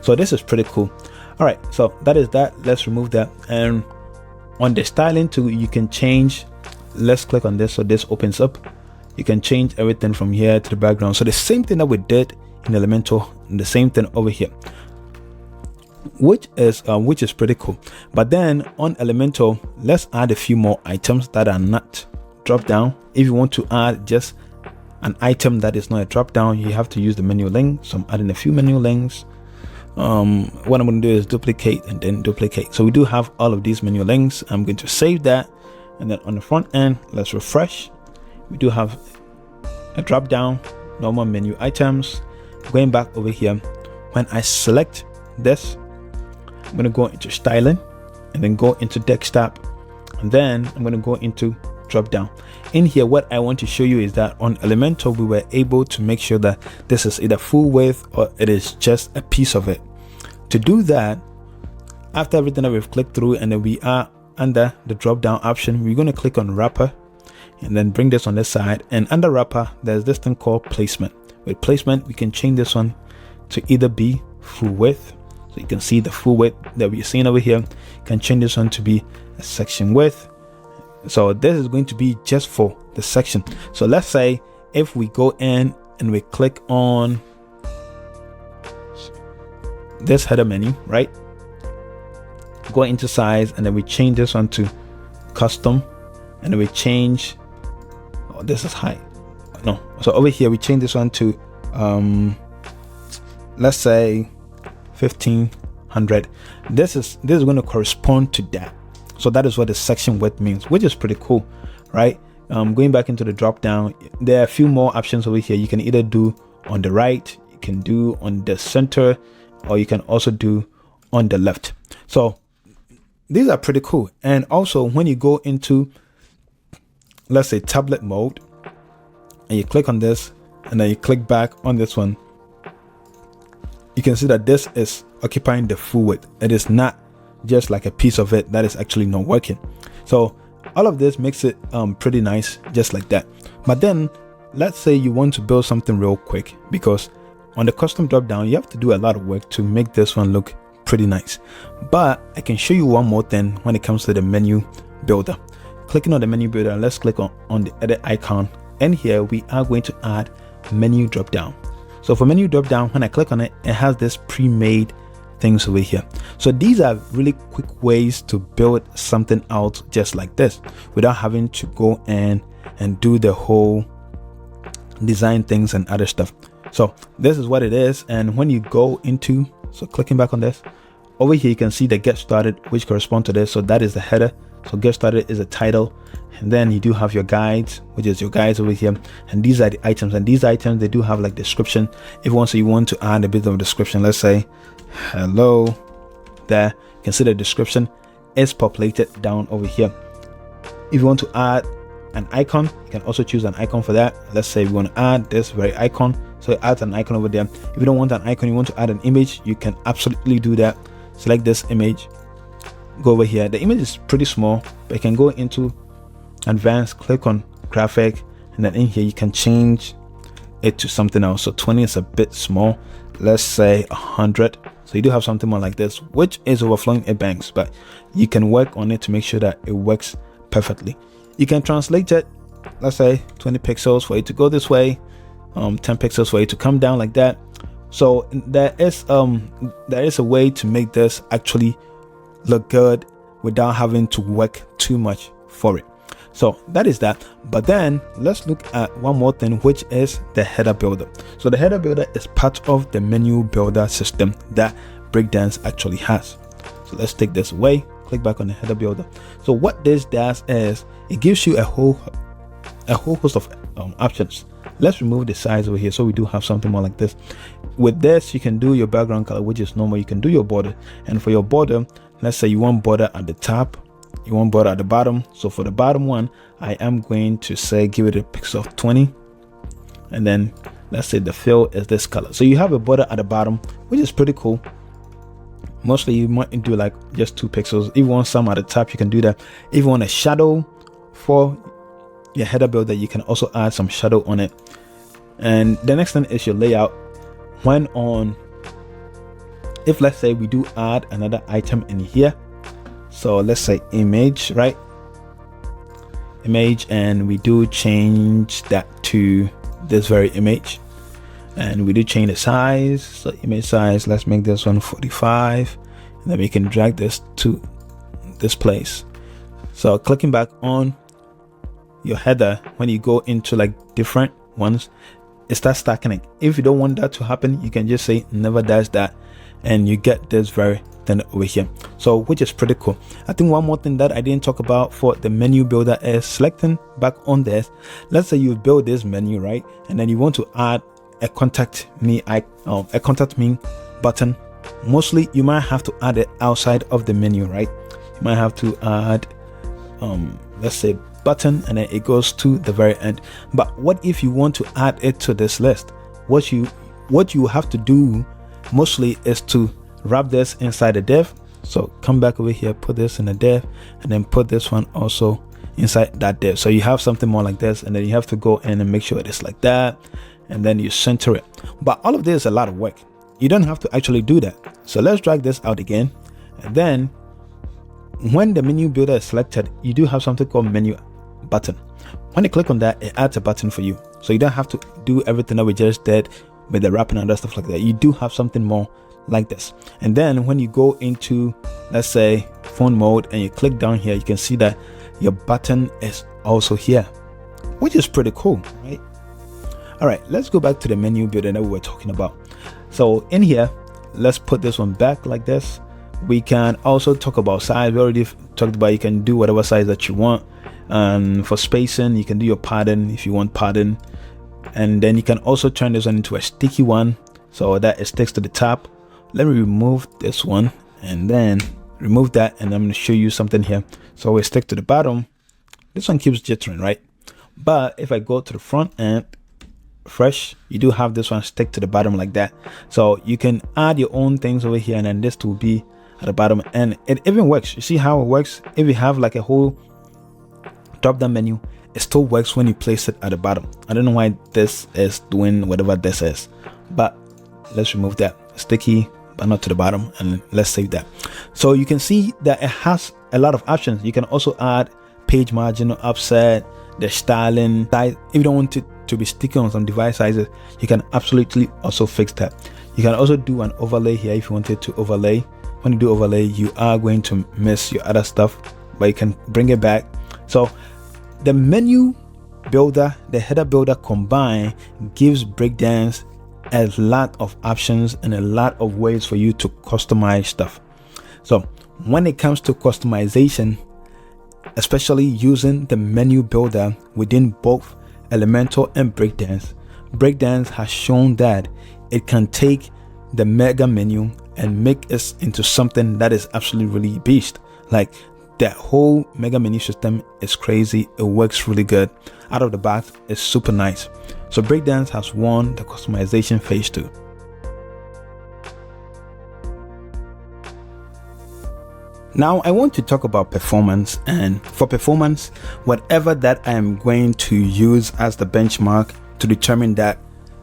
So this is pretty cool. All right, so that is that. Let's remove that. And on the styling tool, you can change. Let's click on this so this opens up. You can change everything from here to the background. So the same thing that we did in Elementor, and the same thing over here, which is pretty cool. But then on Elementor, let's add a few more items that are not drop down. If you want to add just an item that is not a drop down, you have to use the menu link. So I'm adding a few menu links. What I'm going to do is duplicate and then duplicate. So we do have all of these menu links. I'm going to save that, and then on the front end, let's refresh. We do have a drop down, normal menu items. Going back over here, when I select this, I'm going to go into styling and then go into desktop, and then I'm going to go into drop down. In here, what I want to show you is that on Elementor, we were able to make sure that this is either full width or it is just a piece of it. To do that, after everything that we've clicked through, and then we are under the drop down option, we're going to click on wrapper, and then bring this on this side. And under wrapper, there's this thing called placement. With placement, we can change this one to either be full width. So you can see the full width that we're seeing over here. You can change this one to be a section width. So this is going to be just for the section. So let's say if we go in and we click on this header menu, right? Go into size, and then we change this one to custom, and then we change, oh, this is high. No, so over here we change this one to let's say 1500. This is going to correspond to that. So that is what the section width means, which is pretty cool, right? Going back into the drop down, there are a few more options over here. You can either do on the right, you can do on the center, or you can also do on the left. So these are pretty cool. And also when you go into, let's say, tablet mode, and you click on this, and then you click back on this one, you can see that this is occupying the full width. It is not just like a piece of it that is actually not working. So all of this makes it pretty nice, just like that. But then let's say you want to build something real quick, because on the custom drop down you have to do a lot of work to make this one look pretty nice. But I can show you one more thing when it comes to the menu builder. Clicking on the menu builder, let's click on the edit icon, and here we are going to add menu drop down. So for menu drop down, when I click on it, it has this pre-made things over here. So these are really quick ways to build something out just like this without having to go in and do the whole design things and other stuff. So this is what it is. And when you go into, so clicking back on this over here, you can see the get started, which correspond to this. So that is the header. So get started is a title, and then you do have your guides, which is your guides over here, and these are the items. And these items, they do have like description. If once you want to add a bit of description, let's say hello there, you can see the description is populated down over here. If you want to add an icon, you can also choose an icon for that. Let's say we want to add this very icon, so it adds an icon over there. If you don't want an icon, you want to add an image, you can absolutely do that. Select this image, go over here. The image is pretty small, but you can go into advanced, click on graphic, and then in here you can change it to something else. So 20 is a bit small, let's say 100. So you do have something more like this, which is overflowing a banks, but you can work on it to make sure that it works perfectly. You can translate it, let's say 20 pixels for it to go this way, 10 pixels for it to come down like that. So there is a way to make this actually look good without having to work too much for it. So that is that. But then let's look at one more thing, which is the header builder. So the header builder is part of the menu builder system that Breakdance actually has. So let's take this away, click back on the header builder. So what this does is it gives you a whole host of options. Let's remove the size over here, so we do have something more like this. With this, you can do your background color, which is normal. You can do your border, and for your border, let's say you want border at the top, you want border at the bottom. So for the bottom one, I am going to say give it a pixel of 20, and then let's say the fill is this color. So you have a border at the bottom, which is pretty cool. Mostly you might do like just 2 pixels. If you want some at the top, you can do that. If you want a shadow for your header builder, you can also add some shadow on it. And the next thing is your layout. When on, if let's say we do add another item in here, so let's say image, right? Image, and we do change that to this very image, and we do change the size. So image size, let's make this one 45, and then we can drag this to this place. So clicking back on your header, when you go into like different ones, it starts stacking it. If you don't want that to happen, you can just say never does that, and you get this very thing over here. So which is pretty cool. I think one more thing that I didn't talk about for the menu builder is selecting back on this. Let's say you build this menu, right, and then you want to add a contact me button. Mostly you might have to add it outside of the menu, right? You might have to add let's say button, and then it goes to the very end. But what if you want to add it to this list? What you have to do mostly is to wrap this inside the div. So come back over here, put this in the div, and then put this one also inside that div. So you have something more like this, and then you have to go in and make sure it is like that, and then you center it. But all of this is a lot of work. You don't have to actually do that. So let's drag this out again, and then when the menu builder is selected, you do have something called menu button. When you click on that, it adds a button for you, so you don't have to do everything that we just did with the wrapping and other stuff like that. You do have something more like this. And then when you go into, let's say, phone mode, and you click down here, you can see that your button is also here, which is pretty cool, right? All right, let's go back to the menu builder that we were talking about. So in here, let's put this one back like this. We can also talk about size. We already talked about you can do whatever size that you want. And for spacing, you can do your padding if you want padding. And then you can also turn this one into a sticky one so that it sticks to the top. Let me remove this one and then remove that, and I'm going to show you something here. So we stick to the bottom. This one keeps jittering, right? But if I go to the front end, fresh, you do have this one stick to the bottom like that. So you can add your own things over here, and then this will be at the bottom, and it even works. You see how it works? If you have like a whole drop down menu, it still works when you place it at the bottom. I don't know why this is doing whatever this is, but let's remove that sticky, but not to the bottom, and let's save that. So you can see that it has a lot of options. You can also add page margin, offset, the styling size. If you don't want it to be sticky on some device sizes, you can absolutely also fix that. You can also do an overlay here if you wanted to overlay. When you do overlay, you are going to miss your other stuff, but you can bring it back. So the menu builder, the header builder combined gives Breakdance a lot of options and a lot of ways for you to customize stuff. So when it comes to customization, especially using the menu builder within both Elementor and Breakdance, Breakdance has shown that it can take the mega menu and make it into something that is absolutely really beast. Like, that whole mega menu system is crazy. It works really good out of the box. It's super nice. So Breakdance has won the customization phase 2. Now I want to talk about performance, and for performance, whatever that I am going to use as the benchmark to determine that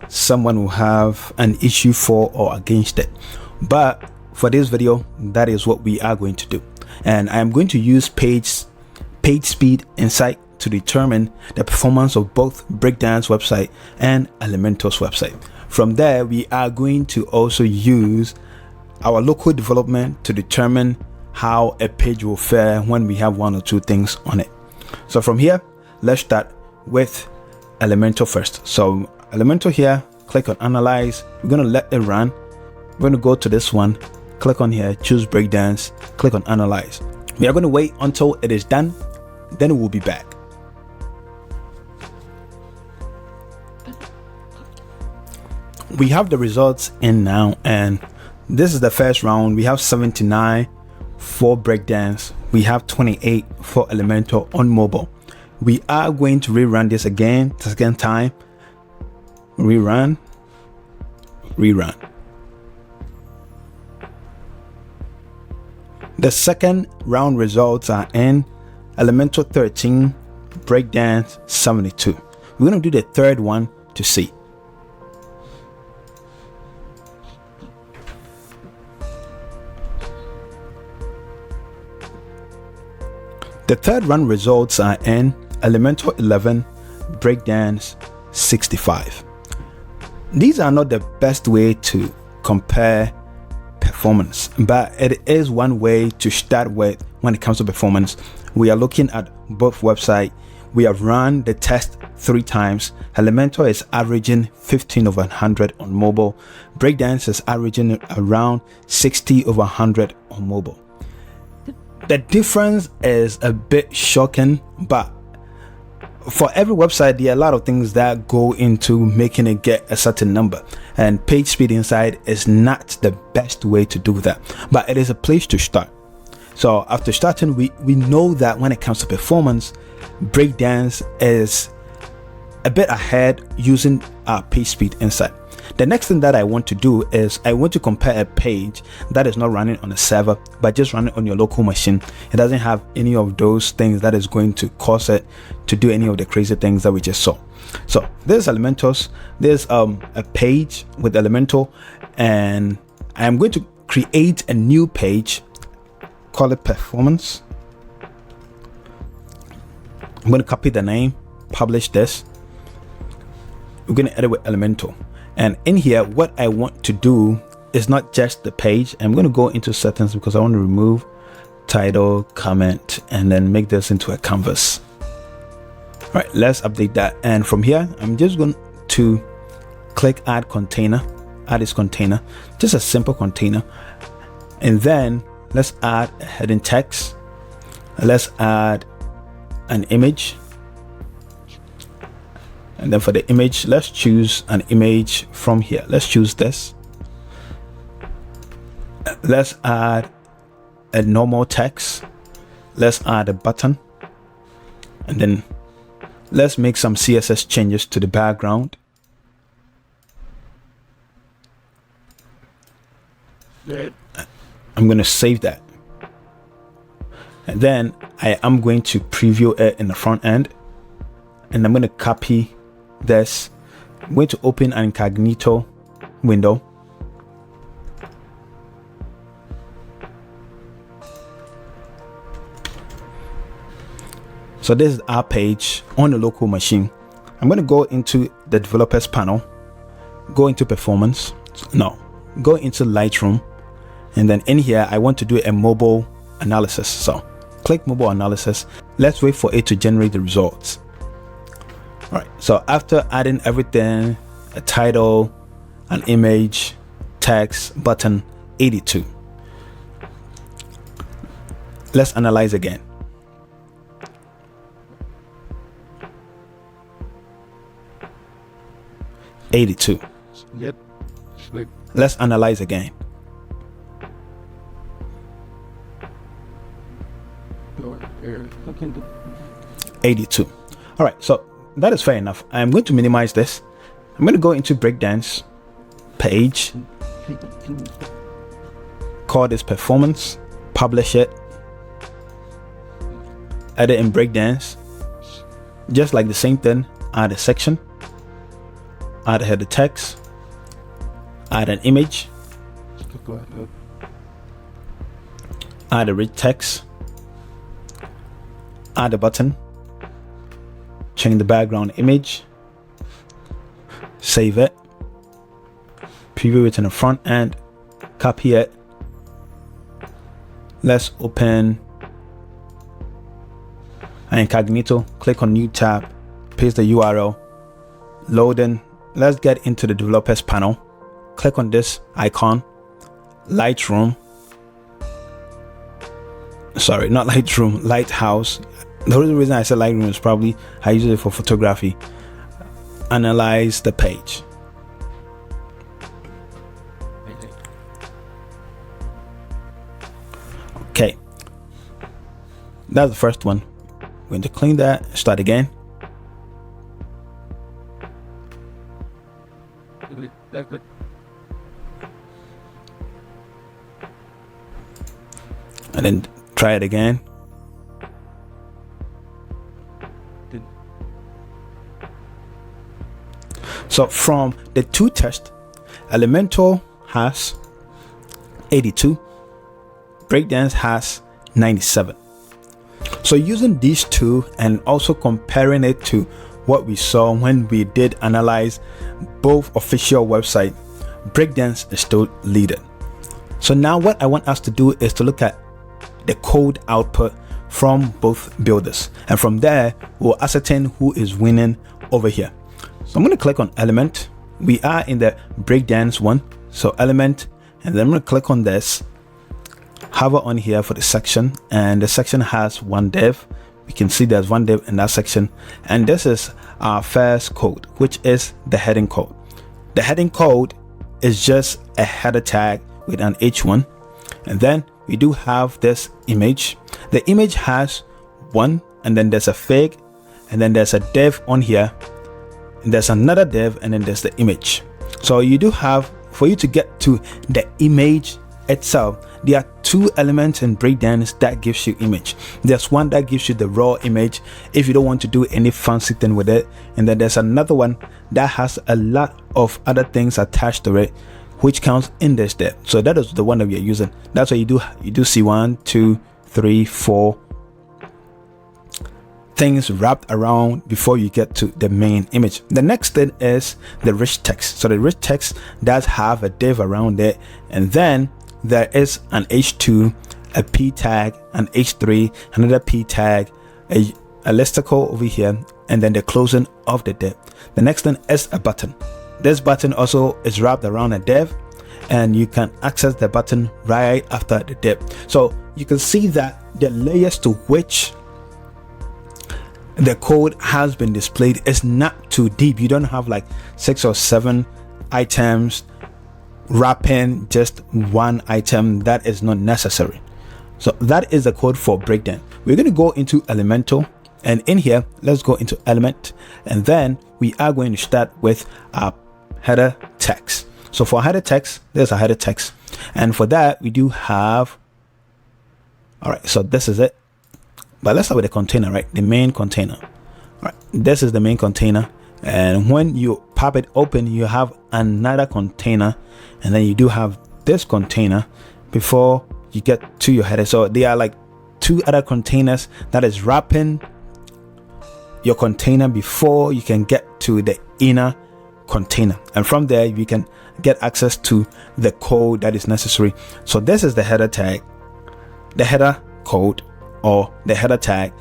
someone will have an issue for or against it. But for this video, that is what we are going to do. And I am going to use page speed insight to determine the performance of both Breakdance website and Elementor's website. From there, we are going to also use our local development to determine how a page will fare when we have one or two things on it. So from here, let's start with Elementor first. So Elementor here, click on analyze. We're going to let it run. We're going to go to this one, click on here, choose Breakdance, click on analyze. We are going to wait until it is done, then we'll be back. We have the results in now, and this is the first round. We have 79 for Breakdance. We have 28 for Elementor on mobile. We are going to rerun this again, the second time. Rerun. The second round results are in Elementor 13, Breakdance 72. We're going to do the third one to see. The third round results are in Elementor 11, Breakdance 65. These are not the best way to compare performance, but it is one way to start with. When it comes to performance, we are looking at both websites. We have run the test 3 times. Elementor is averaging 15 over 100 on mobile. Breakdance is averaging around 60 over 100 on mobile. The difference is a bit shocking, but for every website, there are a lot of things that go into making it get a certain number, and page speed inside is not the best way to do that, but it is a place to start. So after starting, we know that when it comes to performance, Breakdance is a bit ahead using our page speed inside. The next thing that I want to do is I want to compare a page that is not running on a server but just running on your local machine. It doesn't have any of those things that is going to cause it to do any of the crazy things that we just saw. So there's Elementors. There's a page with Elementor, and I am going to create a new page, call it performance. I'm going to copy the name, publish this. We're going to edit with Elementor, and in here what I want to do is not just the page. I'm going to go into settings because I want to remove title, comment, and then make this into a canvas. All right, let's update that, and from here I'm just going to click add container, add this container, just a simple container, and then let's add a heading text. Let's add an image, and then for the image, let's choose an image from here. Let's choose this. Let's add a normal text. Let's add a button, and then let's make some CSS changes to the background. I'm going to save that, and then I am going to preview it in the front end, and I'm going to copy this. I'm going to open an incognito window. So this is our page on the local machine. I'm going to go into the developers panel, go into performance, go into Lightroom, and then in here I want to do a mobile analysis. So click mobile analysis. Let's wait for it to generate the results. All right, so after adding everything, a title, an image, text, button, 82. Let's analyze again. $82. Yep. Let's analyze again. $82. All right, so that is fair enough. I'm going to minimize this. I'm going to go into Breakdance page, call this performance, publish it, edit in Breakdance, just like the same thing. Add a section, add a header text, add an image, add a rich text, add a button, change the background image, save it, preview it in the front end, copy it. Let's open an incognito, click on new tab, paste the URL, loading. Let's get into the developers panel, click on this icon, Lightroom, sorry, not Lightroom, Lighthouse. The only reason I said Lightroom is probably I use it for photography. Analyze the page. Okay, that's the first one. We're going to clean that, start again. And then try it again. So from the two tests, Elementor has 82, Breakdance has 97. So using these two and also comparing it to what we saw when we did analyze both official website, Breakdance is still leading. So now what I want us to do is to look at the code output from both builders, and from there we'll ascertain who is winning over here. So I'm going to click on element. We are in the Breakdance one, so element, and then I'm going to click on this, hover on here for the section, and the section has one div. We can see there's one div in that section, and this is our first code, which is the heading code. The heading code is just a header tag with an h1, and then we do have this image. The image has one, and then there's a fig, and then there's a div on here, and there's another div, and then there's the image. So you do have, for you to get to the image itself, there are two elements in Breakdance that gives you image. There's one that gives you the raw image if you don't want to do any fancy thing with it, and then there's another one that has a lot of other things attached to it, which counts in this step. So that is the one that we are using. That's why you do see 1, 2, 3, 4 things wrapped around before you get to the main image. The next thing is the rich text. So the rich text does have a div around it, and then there is an h2, a p tag, an h3, another p tag, a listicle over here, and then the closing of the div. The next thing is a button. This button also is wrapped around a div, and you can access the button right after the div. So you can see that the layers to which the code has been displayed is not too deep. You don't have like 6 or 7 items wrapping just one item. That is not necessary. So that is the code for Breakdance. We're going to go into Elementor, and in here let's go into element, and then we are going to start with our header text. So for header text, there's a header text, and for that we do have, all right, so this is it. But let's start with the container, right? The main container. All right, this is the main container, and when you pop it open, you have another container, and then you do have this container before you get to your header. So they are like two other containers that is wrapping your container before you can get to the inner container, and from there you can get access to the code that is necessary. So this is the header tag, the header code, or the header tag.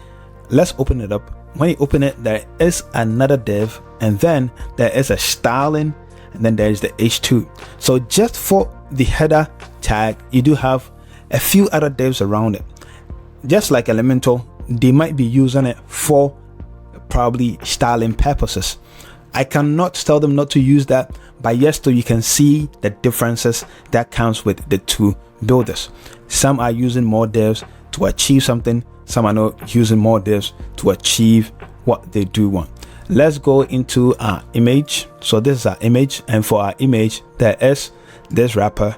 Let's open it up. When you open it, there is another div, and then there is a styling, and then there is the h2. So just for the header tag, you do have a few other divs around it. Just like Elementor, they might be using it for probably styling purposes. I cannot tell them not to use that, but yes, so you can see the differences that comes with the two builders. Some are using more divs to achieve something, some are not using more divs to achieve what they do want. Let's go into our image. So this is our image, and for our image there is this wrapper,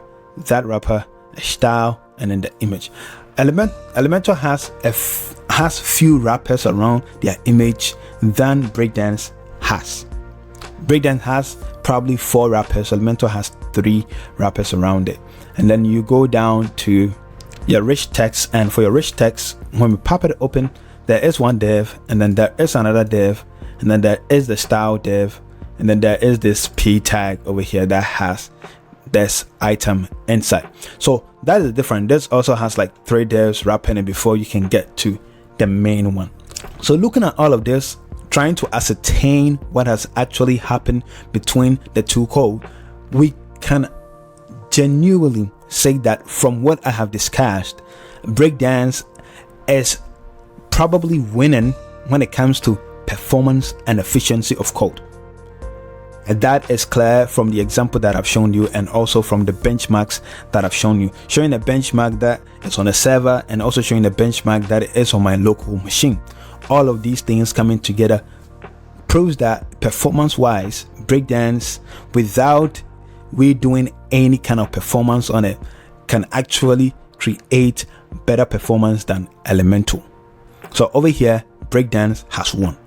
that wrapper, a style, and then the image. Elementor has few wrappers around their image than Breakdance has. Breakdance has probably 4 wrappers. Elementor has 3 wrappers around it. And then you go down to your rich text, and for your rich text, when we pop it open, there is one div, and then there is another div, and then there is the style div, and then there is this p tag over here that has this item inside. So that is different. This also has like 3 divs wrapping it before you can get to the main one. So looking at all of this, trying to ascertain what has actually happened between the two code, we can genuinely say that from what I have discussed, Breakdance is probably winning when it comes to performance and efficiency of code. And that is clear from the example that I've shown you, and also from the benchmarks that I've shown you, showing a benchmark that is on a server, and also showing a benchmark that is on my local machine. All of these things coming together proves that performance wise, Breakdance, without we doing any kind of performance on it, can actually create better performance than Elementor. So over here, Breakdance has won.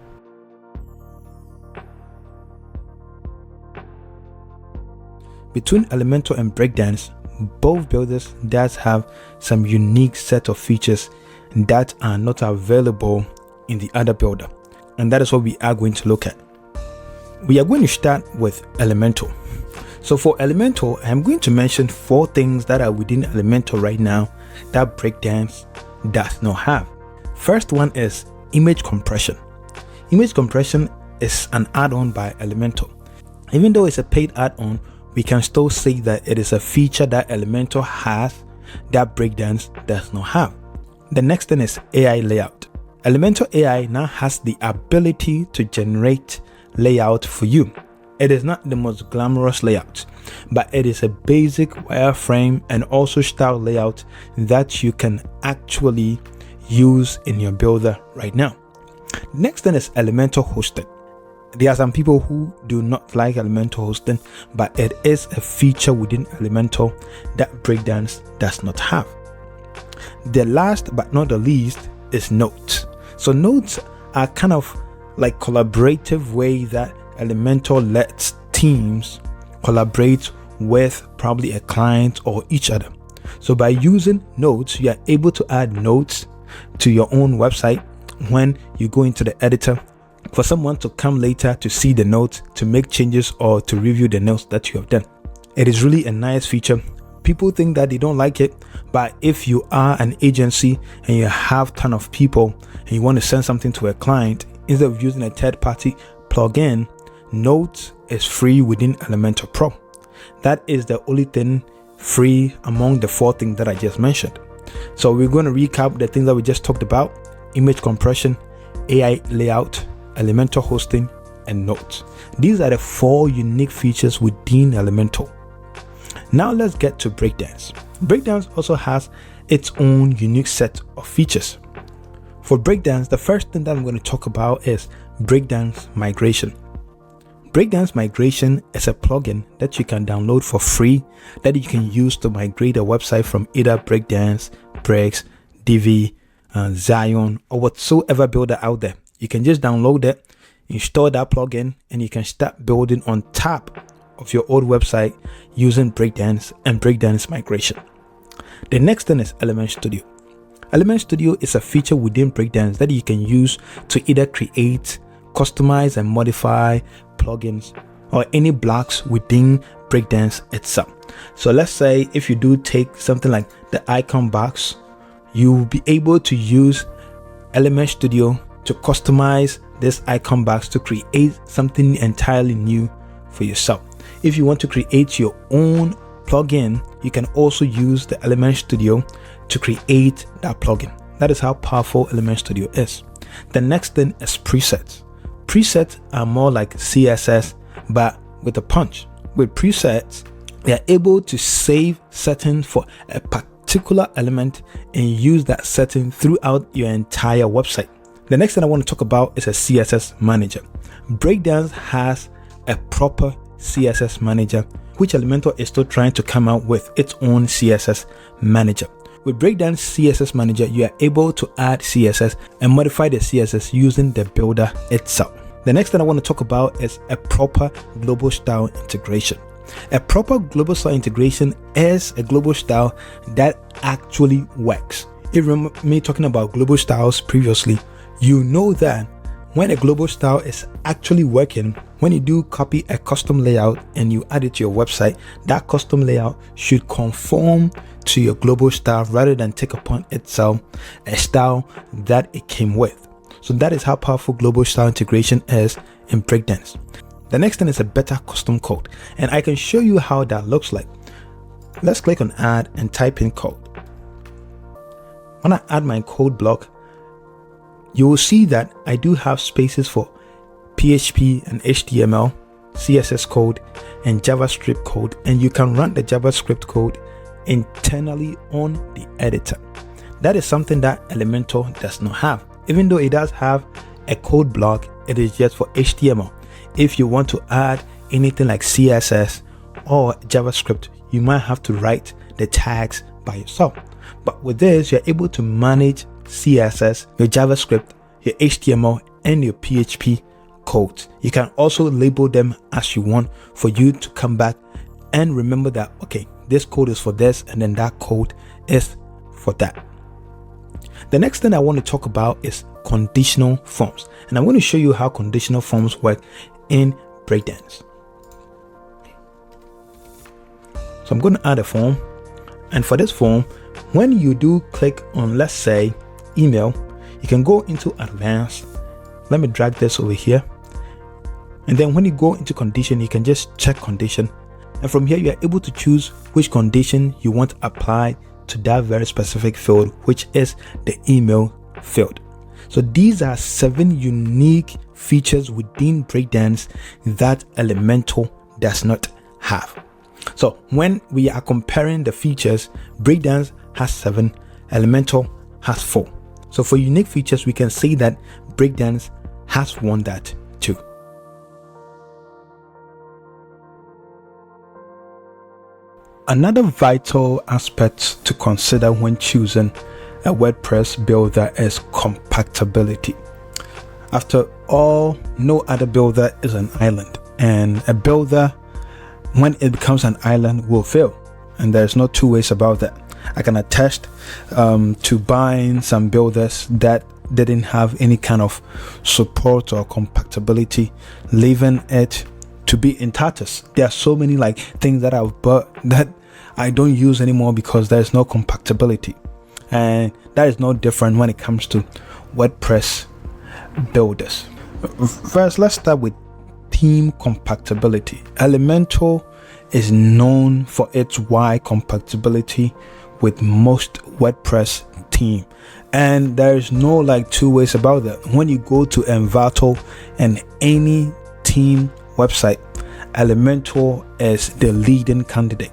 Between Elementor and Breakdance, both builders does have some unique set of features that are not available in the other builder, and that is what we are going to look at. We are going to start with Elementor. So for Elementor, I'm going to mention 4 things that are within Elementor right now that Breakdance does not have. First one is image compression. Image compression is an add-on by Elementor. Even though it's a paid add-on, we can still say that it is a feature that Elementor has that Breakdance does not have. The next thing is AI layout. Elementor AI now has the ability to generate layout for you. It is not the most glamorous layout, but it is a basic wireframe and also style layout that you can actually use in your builder right now. Next thing is Elementor hosted. There are some people who do not like Elementor hosting, but it is a feature within Elementor that Breakdance does not have. The last but not the least is notes. So notes are kind of like collaborative way that Elementor lets teams collaborate with probably a client or each other. So by using notes, you are able to add notes to your own website when you go into the editor for someone to come later to see the notes, to make changes, or to review the notes that you have done. It is really a nice feature. People think that they don't like it, but if you are an agency and you have a ton of people and you want to send something to a client, instead of using a third-party plugin, Notes is free within Elementor Pro. That is the only thing free among the 4 things that I just mentioned. So we're going to recap the things that we just talked about: image compression, AI layout, Elementor hosting, and notes. These are the 4 unique features within Elementor. Now let's get to Breakdance. Breakdance also has its own unique set of features. For Breakdance, the first thing that I'm going to talk about is Breakdance migration. Breakdance migration is a plugin that you can download for free that you can use to migrate a website from either Breakdance, Breaks, Divi, Zion, or whatsoever builder out there. You can just download it, install that plugin, and you can start building on top of your old website using Breakdance and Breakdance migration. The next thing is Element Studio. Element Studio is a feature within Breakdance that you can use to either create, customize, and modify plugins or any blocks within Breakdance itself. So let's say if you do take something like the icon box, you will be able to use Element Studio to customize this icon box to create something entirely new for yourself. If you want to create your own plugin, you can also use the Element Studio to create that plugin. That is how powerful Element Studio is. The next thing is presets. Presets are more like CSS, but with a punch. With presets, you are able to save settings for a particular element and use that setting throughout your entire website. The next thing I want to talk about is a CSS manager. Breakdance has a proper CSS manager, which Elementor is still trying to come out with its own CSS manager. With Breakdance CSS manager, you are able to add CSS and modify the CSS using the builder itself. The next thing I want to talk about is a proper global style integration. A proper global style integration is a global style that actually works. If you remember me talking about global styles previously, you know that when a global style is actually working, when you do copy a custom layout and you add it to your website, that custom layout should conform to your global style rather than take upon itself a style that it came with. So that is how powerful global style integration is in Breakdance. The next thing is a better custom code, and I can show you how that looks like. Let's click on add and type in code. When I add my code block, you will see that I do have spaces for PHP and HTML, CSS code, and JavaScript code, and you can run the JavaScript code internally on the editor. That is something that Elementor does not have. Even though it does have a code block, it is just for HTML. If you want to add anything like CSS or JavaScript, you might have to write the tags by yourself. But with this, you're able to manage CSS, your JavaScript, your HTML, and your PHP codes. You can also label them as you want for you to come back and remember that, okay, this code is for this, and then that code is for that. The next thing I want to talk about is conditional forms, and I'm going to show you how conditional forms work in Breakdance. So I'm going to add a form, and for this form, when you do click on, let's say, email, you can go into advanced. Let me drag this over here, and then when you go into condition, you can just check condition, and from here you are able to choose which condition you want applied to that very specific field, which is the email field. So these are 7 unique features within Breakdance that Elementor does not have. So when we are comparing the features, Breakdance has 7, Elementor has 4. So for unique features, we can say that Breakdance has won that too. Another vital aspect to consider when choosing a WordPress builder is compatibility. After all, no other builder is an island, and a builder, when it becomes an island, will fail, and there's no two ways about that. I can attest to buying some builders that didn't have any kind of support or compatibility, leaving it to be in tatters. There are so many things that I've bought that I don't use anymore because there's no compatibility, and that is no different when it comes to WordPress builders. First, let's start with theme compatibility. Elementor is known for its wide compatibility with most WordPress theme, and there's no two ways about that. When you go to Envato and any theme website, Elementor is the leading candidate.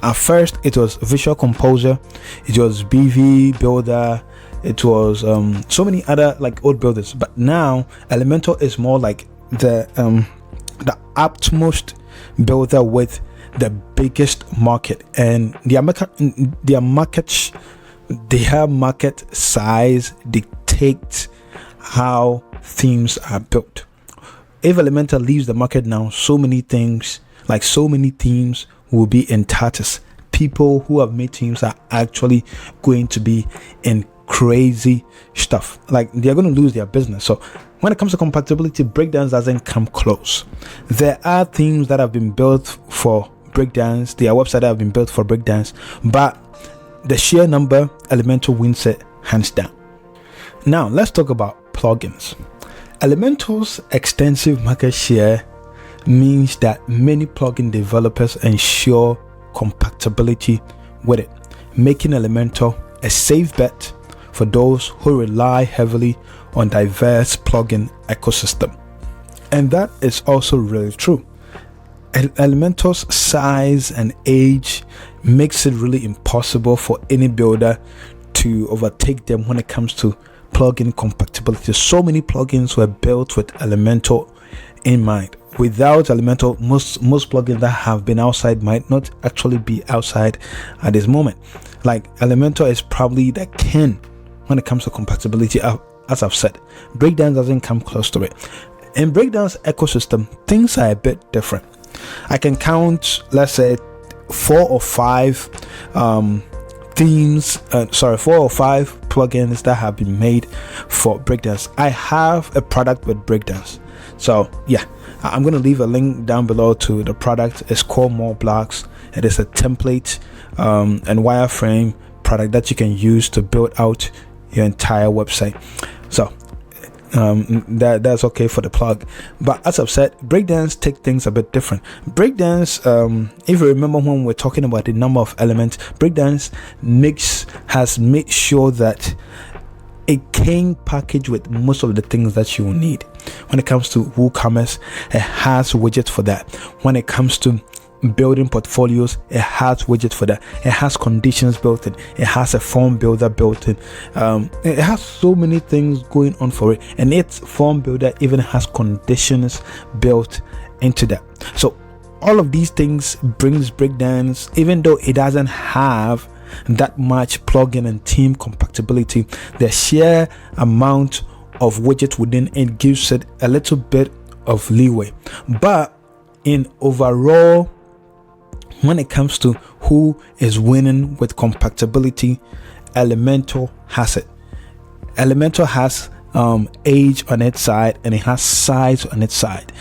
At first, it was Visual Composer, it was BV Builder, it was so many other old builders, but now Elementor is more like the utmost builder with the biggest market, and their market size dictates how themes are built. If Elementor leaves the market now, so many themes will be in tatters. People who have made themes are actually going to be in crazy stuff. They're going to lose their business. So when it comes to compatibility, Breakdance doesn't come close. There are themes that have been built for Breakdance, there are websites that have been built for Breakdance, but the sheer number, Elementor wins it hands down. Now let's talk about plugins. Elementor's extensive market share means that many plugin developers ensure compatibility with it, making Elementor a safe bet for those who rely heavily on diverse plugin ecosystem. And that is also really true. Elementor's size and age makes it really impossible for any builder to overtake them when it comes to plugin compatibility. So many plugins were built with Elementor in mind. Without Elementor, most plugins that have been outside might not actually be outside at this moment. Elementor is probably the king when it comes to compatibility. As I've said, Breakdance doesn't come close to it. In Breakdance ecosystem, things are a bit different. I can count, let's say, 4 or 5 plugins that have been made for Breakdance. I have a product with Breakdance, so yeah, I'm going to leave a link down below to the product. It's called More Blocks. It is a template and wireframe product that you can use to build out your entire website. So that's okay for the plug. But as I've said, Breakdance take things a bit different. Breakdance, if you remember when we're talking about the number of elements, Breakdance has made sure that it came packaged with most of the things that you will need. When it comes to WooCommerce, it has widgets for that. When it comes to building portfolios, it has widgets for that. It has conditions built in. It has a form builder built in. It has so many things going on for it, and its form builder even has conditions built into that. So all of these things brings Breakdance, even though it doesn't have that much plugin and theme compatibility, the sheer amount of widgets within it gives it a little bit of leeway. But in overall, when it comes to who is winning with compatibility, Elementor has it. Elementor has age on its side, and it has size on its side,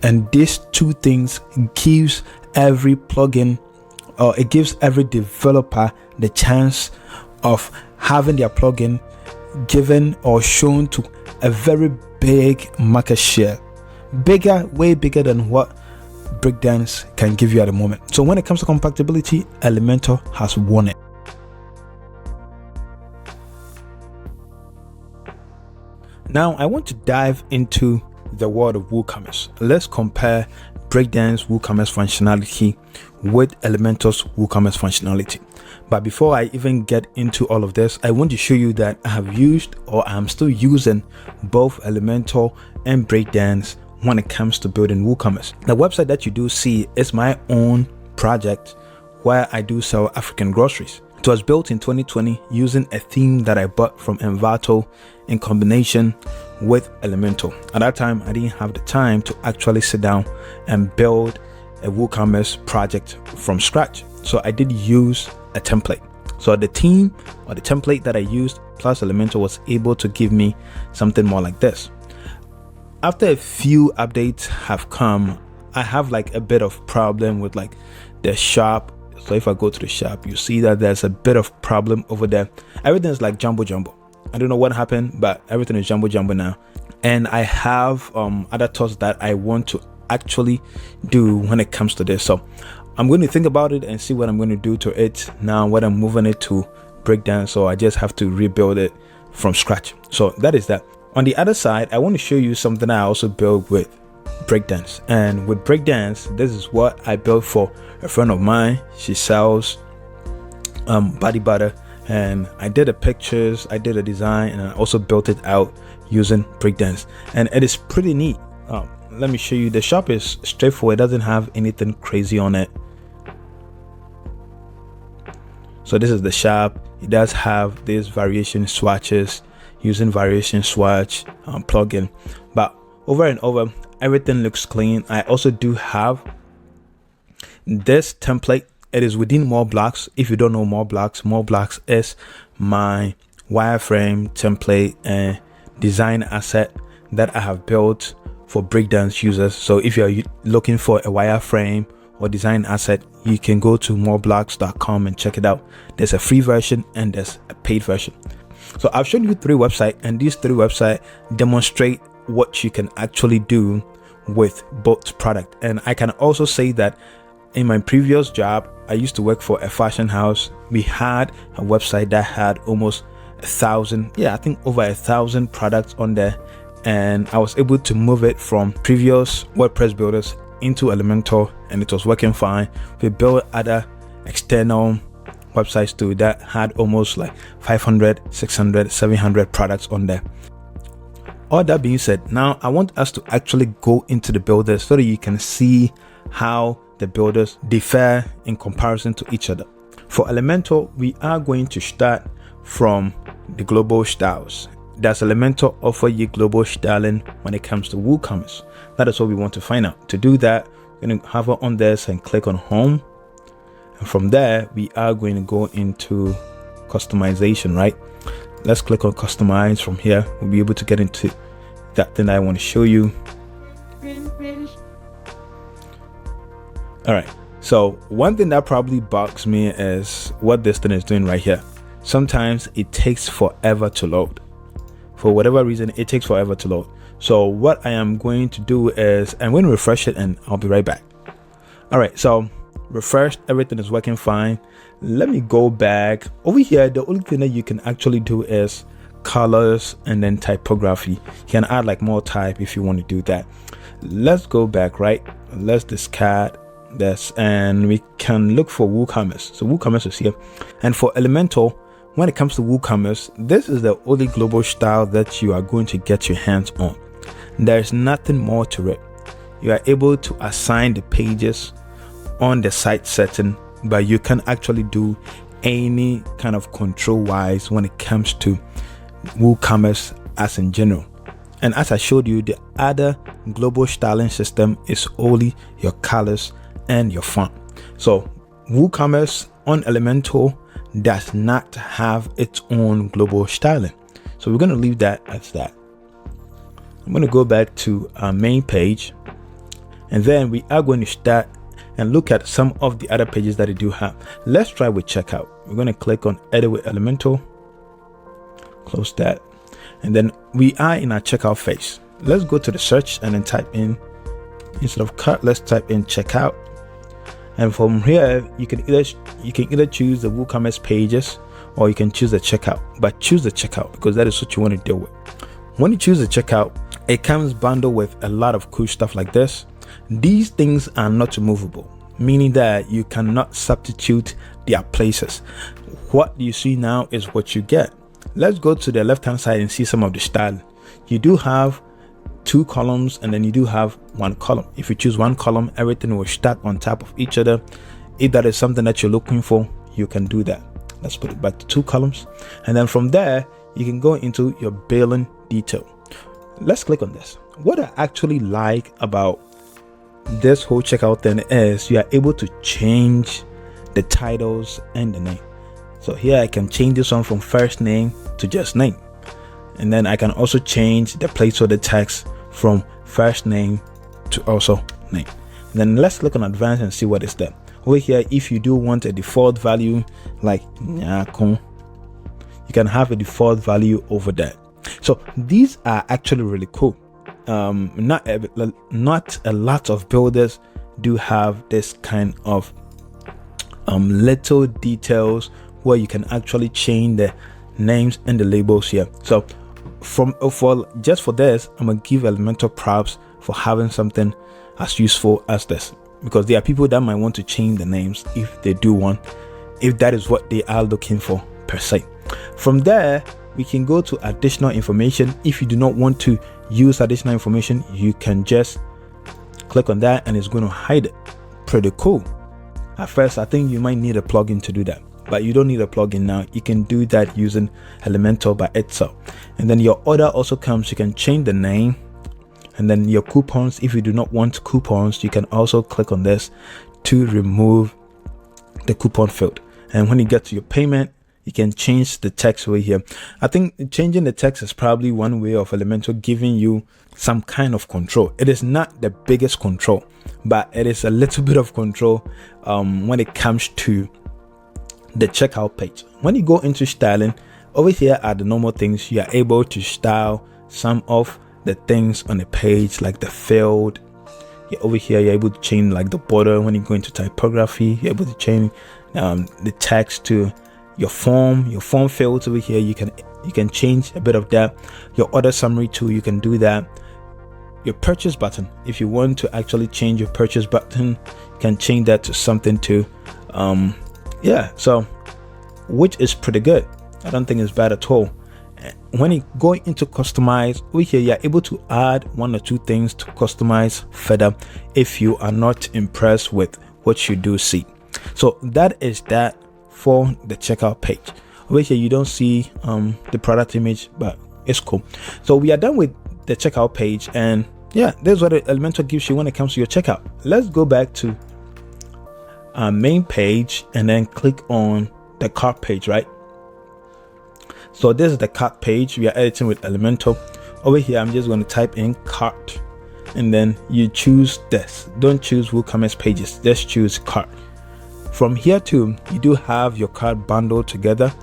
and these two things gives every plugin, or it gives every developer the chance of having their plugin given or shown to a very big market share, way bigger than what Breakdance can give you at the moment. So when it comes to compatibility, Elementor has won it. Now I want to dive into the world of WooCommerce. Let's compare Breakdance WooCommerce functionality with Elementor's WooCommerce functionality. But before I even get into all of this, I want to show you that I have used, or I'm still using, both Elementor and Breakdance when it comes to building WooCommerce. The website that you do see is my own project where I do sell African groceries. It was built in 2020 using a theme that I bought from Envato in combination with Elementor. At that time, I didn't have the time to actually sit down and build a WooCommerce project from scratch. So I did use a template. So the theme or the template that I used plus Elementor was able to give me something more like this. After a few updates have come, I have like a bit of problem with like the shop. So if I go to the shop, you see that there's a bit of problem over there. Everything's like jumbo. I don't know what happened, but everything is jumbo now. And I have other thoughts that I want to actually do when it comes to this. So I'm going to think about it and see what I'm going to do to it now when I'm moving it to Breakdance. So I just have to rebuild it from scratch. So that is that. On the other side, I want to show you something I also built with Breakdance. And with Breakdance, this is what I built for a friend of mine. She sells body butter, and I did the pictures, I did a design, and I also built it out using Breakdance, and it is pretty neat. Let me show you. The shop is straightforward. It doesn't have anything crazy on it. So this is the shop. It does have these variation swatches using variation swatch plugin, but over and over everything looks clean. I also do have this template. It is within More Blocks. If you don't know More Blocks is my wireframe template and design asset that I have built for Breakdance users. So if you're looking for a wireframe or design asset, you can go to moreblocks.com and check it out. There's a free version and there's a paid version. So I've shown you 3 websites, and these 3 websites demonstrate what you can actually do with both product. And I can also say that in my previous job, I used to work for a fashion house. We had a website that had almost 1,000, I think over 1,000 products on there, and I was able to move it from previous WordPress builders into Elementor, and it was working fine. We built other external websites too that had almost like 500, 600, 700 products on there. All that being said, now I want us to actually go into the builders so that you can see how the builders differ in comparison to each other. For Elementor, we are going to start from the global styles. Does Elementor offer you global styling when it comes to WooCommerce? That is what we want to find out. To do that, we're going to hover on this and click on home. And from there, we are going to go into customization, right? Let's click on customize. From here, we'll be able to get into that thing that I want to show you. All right. So one thing that probably bugs me is what this thing is doing right here. Sometimes it takes forever to load. For whatever reason, it takes forever to load. So what I am going to do is I'm going to refresh it and I'll be right back. All right. So refreshed, everything is working fine. Let me go back over here. The only thing that you can actually do is colors and then typography. You can add like more type if you want to do that. Let's go back, right? Let's discard this and we can look for WooCommerce. So WooCommerce is here. And for Elementor, when it comes to WooCommerce, this is the only global style that you are going to get your hands on. There's nothing more to it. You are able to assign the pages on the site setting, but you can actually do any kind of control wise when it comes to WooCommerce as in general. And as I showed you, the other global styling system is only your colors and your font. So WooCommerce on Elementor does not have its own global styling. So we're going to leave that as that. I'm going to go back to our main page, and then we are going to start and look at some of the other pages that it do have. Let's try with checkout. We're going to click on edit with Elementor, close that, and then we are in our checkout phase. Let's go to the search and then type in, instead of cart, let's type in checkout. And from here, you can either choose the WooCommerce pages or you can choose the checkout, but choose the checkout because that is what you want to deal with. When you choose the checkout, it comes bundled with a lot of cool stuff like this. These things are not removable, meaning that you cannot substitute their places. What you see now is what you get. Let's go to the left hand side and see some of the style. You do have 2 columns and then you do have 1 column. If you choose 1 column, everything will stack on top of each other. if that is something that you're looking for, you can do that. Let's put it back to 2 columns, and then from there you can go into your billing detail. Let's click on this. What I actually like about this whole checkout thing is you are able to change the titles and the name. So here I can change this one from first name to just name, and then I can also change the place of the text from first name to also name. And then let's click on advanced and see what is there. Over here, if you do want a default value like Nyakon, you can have a default value over there. So these are actually really cool. Not a lot of builders do have this kind of little details where you can actually change the names and the labels here. So for this, I'm gonna give Elementor props for having something as useful as this, because there are people that might want to change the names if they do want, if that is what they are looking for per se. From there, we can go to additional information. If you do not want to use additional information, you can just click on that and it's going to hide it. Pretty cool. At first, I think you might need a plugin to do that, but you don't need a plugin now. You can do that using Elementor by itself. And then your order also comes, you can change the name, and then your coupons. If you do not want coupons, you can also click on this to remove the coupon field. And when you get to your payment, you can change the text over here. I think changing the text is probably one way of Elementor giving you some kind of control. It is not the biggest control, but it is a little bit of control when it comes to the checkout page. When you go into styling, over here are the normal things. You are able to style some of the things on the page, like the field. Over here, you're able to change like the border. When you go into typography, you're able to change the text to your form fields. Over here, you can change a bit of that. Your order summary too, you can do that. Your purchase button, if you want to actually change your purchase button, you can change that to something too. So which is pretty good. I don't think it's bad at all. When you go into customize, over here you're able to add 1 or 2 things to customize further if you are not impressed with what you do see. So that is that for the checkout page. Over here you don't see the product image, but it's cool. So we are done with the checkout page, and yeah, this is what Elementor gives you when it comes to your checkout. Let's go back to our main page and then click on the cart page, right? So this is the cart page. We are editing with Elementor. Over here, I'm just going to type in cart, and then you choose this. Don't choose WooCommerce pages, just choose cart. From here too, you do have your cart bundled together.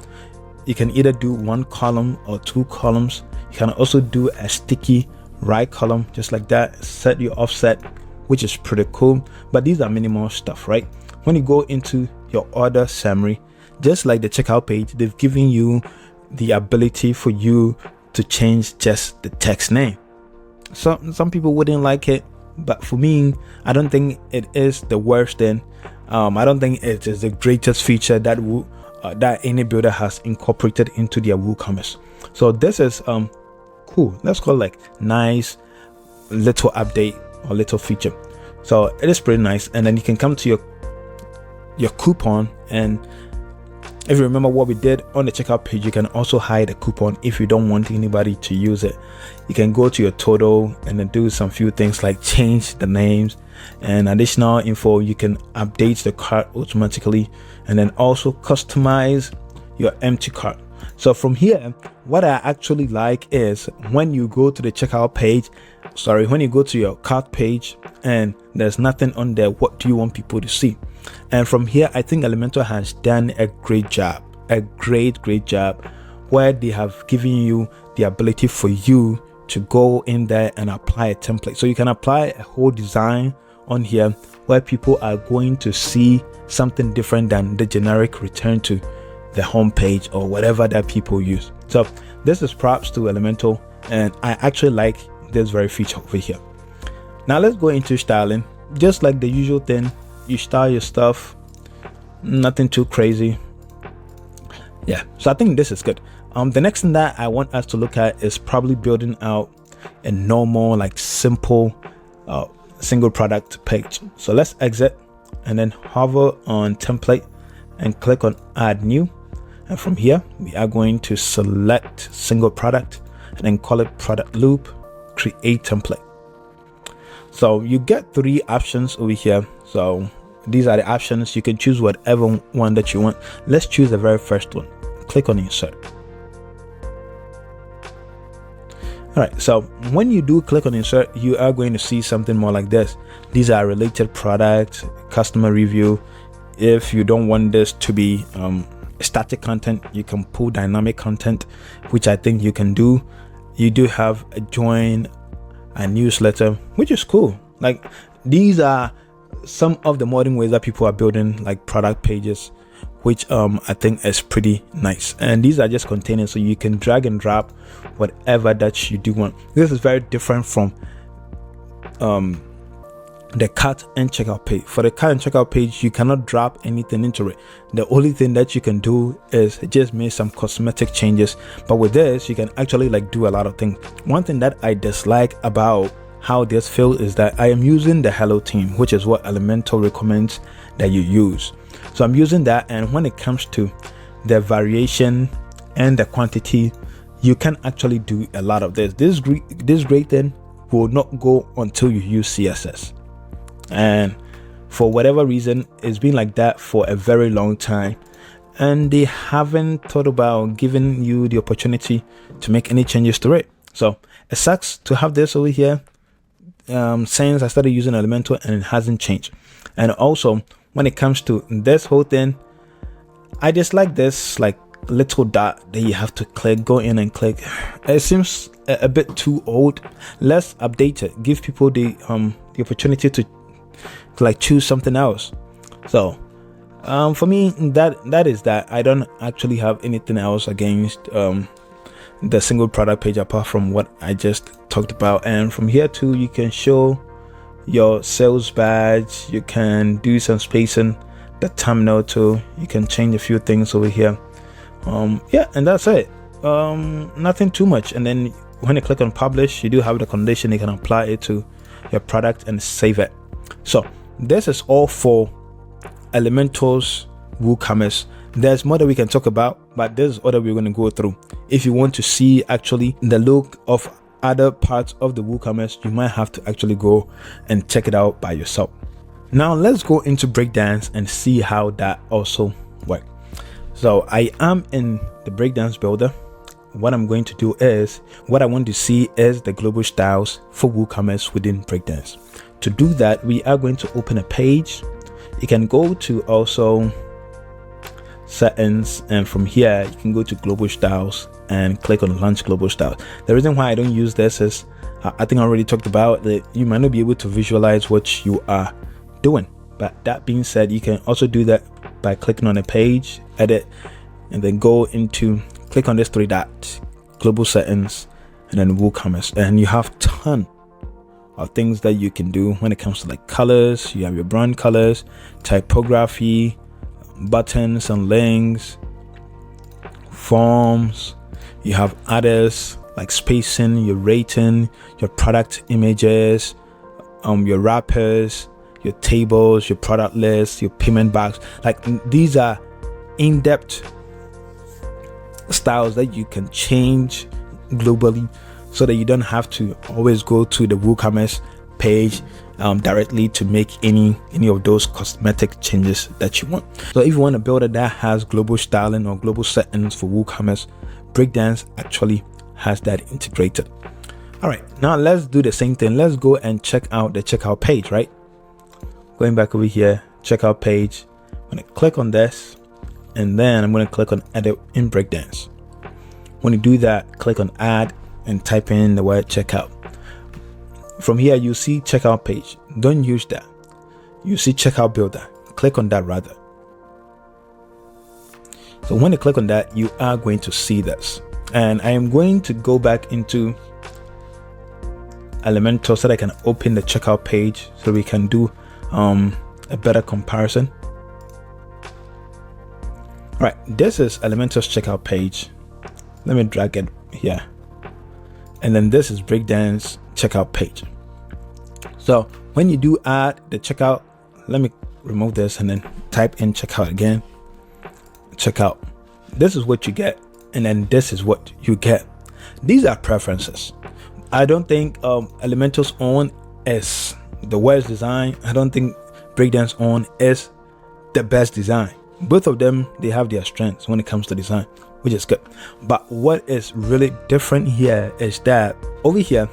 You can either do 1 column or 2 columns. You can also do a sticky right column, just like that. Set your offset, which is pretty cool, but these are minimal stuff, right? When you go into your order summary, just like the checkout page, they've given you the ability for you to change just the text name. So some people wouldn't like it, but for me, I don't think it is the worst thing. I don't think it is the greatest feature that that any builder has incorporated into their WooCommerce. So this is cool. Let's call it like nice little update or little feature. So it is pretty nice. And then you can come to your coupon, and if you remember what we did on the checkout page, you can also hide a coupon if you don't want anybody to use it. You can go to your total and then do some few things like change the names and additional info. You can update the cart automatically, and then also customize your empty cart. So from here, what I actually like is when you go to the checkout page, when you go to your cart page and there's nothing on there, what do you want people to see? And from here, I think Elementor has done a great job, a great job, where they have given you the ability for you to go in there and apply a template. So you can apply a whole design on here where people are going to see something different than the generic return to the home page or whatever that people use. So this is props to Elementor, and I actually like this very feature over here. Now let's go into styling. Just like the usual thing, you style your stuff, nothing too crazy. Yeah, so I think this is good. The next thing that I want us to look at is probably building out a normal, like simple single product page. So let's exit and then hover on template and click on add new. And from here, we are going to select single product and then call it product loop, create template. So you get 3 options over here. So these are the options. You can choose whatever one that you want. Let's choose the very first one. Click on insert. All right, so when you do click on insert, you are going to see something more like this. These are related products, customer review. If you don't want this to be static content, you can pull dynamic content, which I think you can do. You do have a join, a newsletter, which is cool. Like, these are some of the modern ways that people are building like product pages, which I think is pretty nice. And these are just containers, so you can drag and drop whatever that you do want. This is very different from the cart and checkout page. For the cart and checkout page, you cannot drop anything into it. The only thing that you can do is just make some cosmetic changes. But with this, you can actually like do a lot of things. One thing that I dislike about how this feels is that I am using the Hello theme, which is what Elementor recommends that you use. So I'm using that, and when it comes to the variation and the quantity, you can actually do a lot of this. This great thing will not go until you use CSS. And for whatever reason, it's been like that for a very long time, and they haven't thought about giving you the opportunity to make any changes to it. So it sucks to have this over here since I started using Elementor, and it hasn't changed. And also, when it comes to this whole thing, I dislike this like little dot that you have to go in and click. It seems a bit too old. Let's update it, give people the opportunity to like choose something else. So for me, that is that. I don't actually have anything else against the single product page apart from what I just talked about. And from here too, you can show your sales badge, you can do some spacing, the thumbnail too, you can change a few things over here. Yeah, and that's it. Nothing too much. And then when you click on publish, you do have the condition. You can apply it to your product and save it. So this is all for Elementor's WooCommerce. There's more that we can talk about, but this is all that we're going to go through. If you want to see actually the look of other parts of the WooCommerce, you might have to actually go and check it out by yourself. Now let's go into Breakdance and see how that also works. So I am in the Breakdance builder. What I'm going to do is, what I want to see is the global styles for WooCommerce within Breakdance. To do that, we are going to open a page. You can go to also settings, and from here you can go to global styles and click on launch global styles. The reason why I don't use this is I think I already talked about that you might not be able to visualize what you are doing. But that being said, you can also do that by clicking on a page, edit, and then go into click on this 3 dots, global settings, and then WooCommerce, and you have ton of things that you can do when it comes to like colors. You have your brand colors, typography, buttons and links, forms. You have others like spacing, your rating, your product images, your wrappers, your tables, your product list, your payment box. Like, these are in-depth styles that you can change globally, so that you don't have to always go to the WooCommerce page directly to make any of those cosmetic changes that you want. So if you want a builder that has global styling or global settings for WooCommerce, Breakdance actually has that integrated. All right, now let's do the same thing. Let's go and check out the checkout page, right? Going back over here, checkout page. I'm going to click on this, and then I'm going to click on edit in Breakdance. When you do that, click on add and type in the word checkout. From here, you see checkout page. Don't use that. You see checkout builder. Click on that rather. So when you click on that, you are going to see this. And I am going to go back into Elementor so that I can open the checkout page so we can do a better comparison. All right, this is Elementor's checkout page. Let me drag it here. And then this is Breakdance checkout page. So when you do add the checkout, let me remove this and then type in checkout again. Checkout. This is what you get, and then this is what you get. These are preferences. I don't think Elementor's own is the worst design. I don't think Breakdance own is the best design. Both of them, they have their strengths when it comes to design, which is good. But what is really different here is that over here,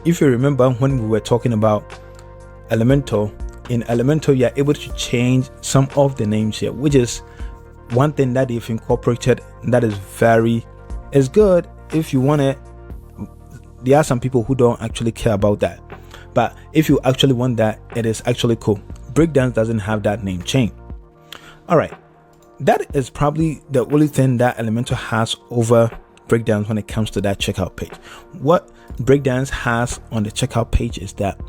if you remember when we were talking about Elementor, in Elementor you're able to change some of the names here, which is one thing that they've incorporated that is good if you want it. There are some people who don't actually care about that, but if you actually want that, it is actually cool. Breakdance doesn't have that name change. All right, that is probably the only thing that Elementor has over Breakdance when it comes to that checkout page. What Breakdance has on the checkout page is that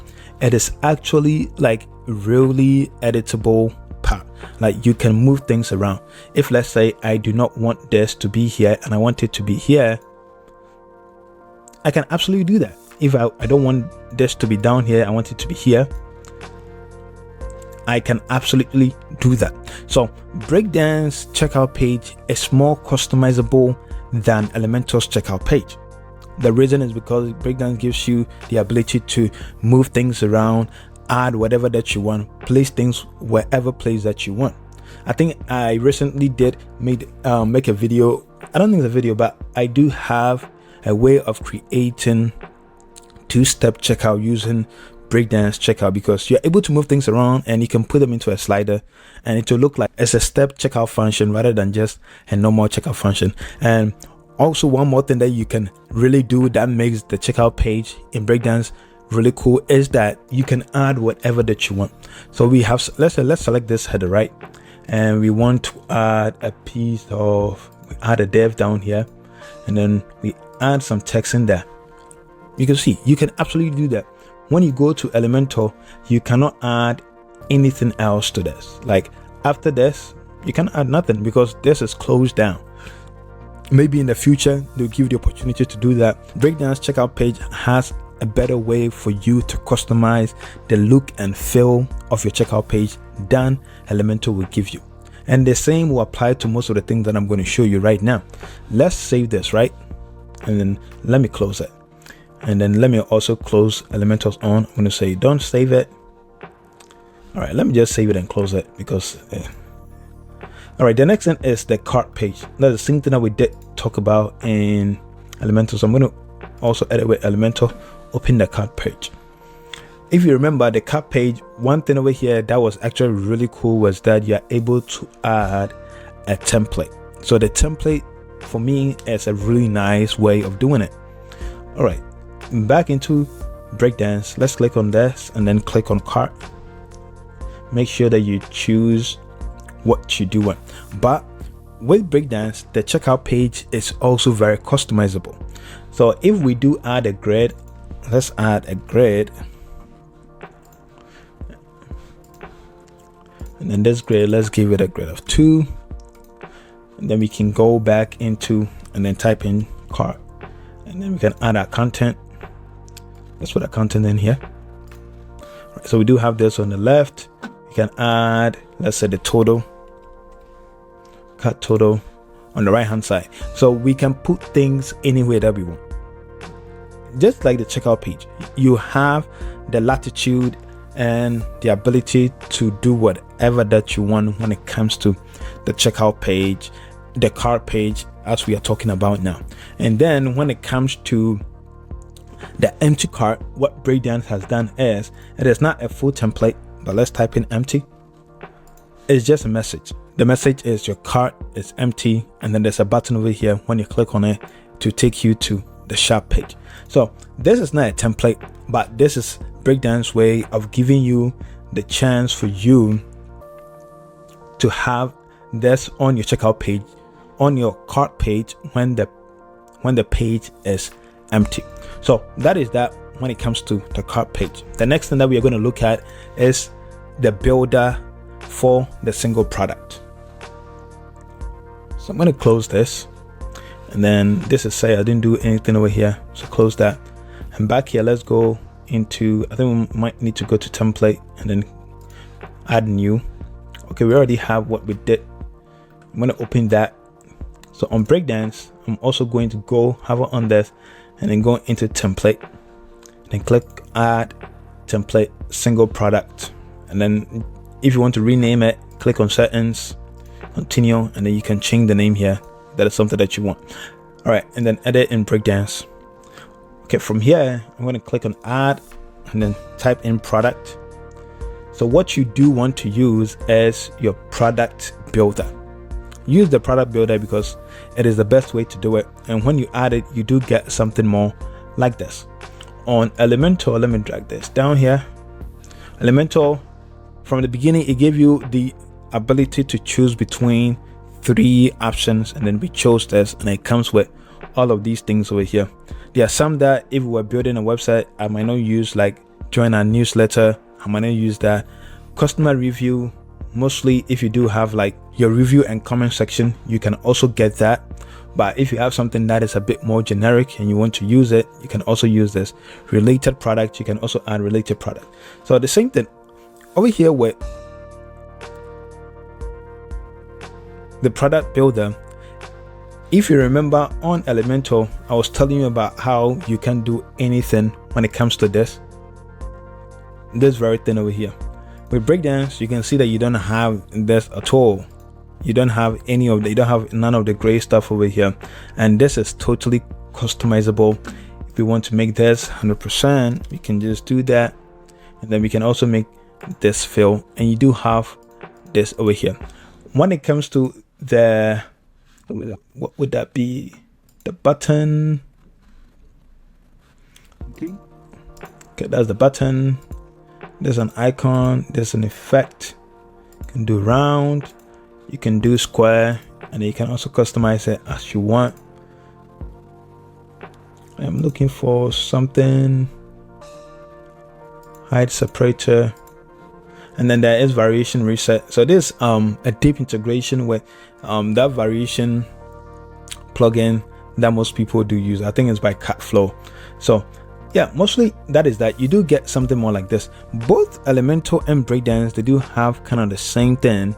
it is actually like really editable part. Like you can move things around. If let's say I do not want this to be here and I want it to be here, I can absolutely do that. If I don't want this to be down here, I want it to be here, I can absolutely do that. So Breakdance checkout page is more customizable than Elementor's checkout page. The reason is because Breakdance gives you the ability to move things around, add whatever that you want, place things wherever place that you want. I think I recently did make a video. I don't think it's a video, but I do have a way of creating two-step checkout using Breakdance checkout, because you're able to move things around and you can put them into a slider and it will look like it's a step checkout function rather than just a normal checkout function. And also one more thing that you can really do that makes the checkout page in Breakdance really cool is that you can add whatever that you want. So we have, let's select this header, right? And we want to add a piece of, we add a div down here, and then we add some text in there. You can see you can absolutely do that. When you go to Elementor, you cannot add anything else to this. Like after this, you can add nothing because this is closed down. Maybe in the future, they'll give you the opportunity to do that. Breakdance checkout page has a better way for you to customize the look and feel of your checkout page than Elementor will give you. And the same will apply to most of the things that I'm going to show you right now. Let's save this, right? And then let me close it. And then let me also close Elementor's on. I'm going to say don't save it. All right, let me just save it and close it because all right, the next thing is the cart page. That's the same thing that we did talk about in Elementor. So I'm going to also edit with Elementor, open the cart page. If you remember the cart page, one thing over here that was actually really cool was that you're able to add a template. So the template for me is a really nice way of doing it. All right, back into Breakdance. Let's click on this and then click on cart. Make sure that you choose what you do want. But with Breakdance, the checkout page is also very customizable. So if we do add a grid, let's add a grid, and then this grid, let's give it a grid of 2, and then we can go back into and then type in cart, and then we can add our content. Let's put our content in here. Right, so we do have this on the left. We can add, let's say, the total, cut total on the right hand side. So we can put things anywhere that we want. Just like the checkout page, you have the latitude and the ability to do whatever that you want when it comes to the checkout page, the cart page, as we are talking about now. And then when it comes to the empty cart, what Breakdance has done is it is not a full template, but let's type in empty. It's just a message. The message is your cart is empty, and then there's a button over here when you click on it to take you to the shop page. So this is not a template, but this is Breakdance way of giving you the chance for you to have this on your checkout page, on your cart page when the page is empty. So that is that when it comes to the cart page. The next thing that we are going to look at is the builder for the single product. So I'm going to close this, and then this is say I didn't do anything over here, so close that. And back here, let's go into, I think we might need to go to template and then add new. Okay, we already have what we did. I'm going to open that. So on Breakdance, I'm also going to go hover on this and then go into template, then click add template single product. And then if you want to rename it, click on settings, continue, and then you can change the name here. That is something that you want. All right, and then edit in Breakdance. Okay, from here, I'm going to click on add and then type in product. So what you do want to use is your product builder. Use the product builder because it is the best way to do it. And when you add it, you do get something more like this. On Elementor, let me drag this down here. Elementor, from the beginning, it gave you the ability to choose between 3 options, and then we chose this, and it comes with all of these things over here. There are some that if we were building a website, I might not use, like join our newsletter. I might not use that. Customer review, mostly if you do have like your review and comment section, you can also get that. But if you have something that is a bit more generic and you want to use it, you can also use this. Related product, you can also add related product. So the same thing over here with the product builder. If you remember on Elementor, I was telling you about how you can do anything when it comes to this very thing over here. With Breakdance, you can see that you don't have this at all. You don't have any of the, you don't have none of the gray stuff over here. And this is totally customizable. If we want to make this 100%, we can just do that. And then we can also make this fill. And you do have this over here. When it comes to the, what would that be? The button. Okay, that's the button. There's an icon, there's an effect. You can do round, you can do square, and you can also customize it as you want. I'm looking for something, height separator, and then there is variation reset. So there's a deep integration with that variation plugin that most people do use. I think it's by Catflow. So yeah, mostly that is that. You do get something more like this. Both Elementor and Breakdance, they do have kind of the same thing,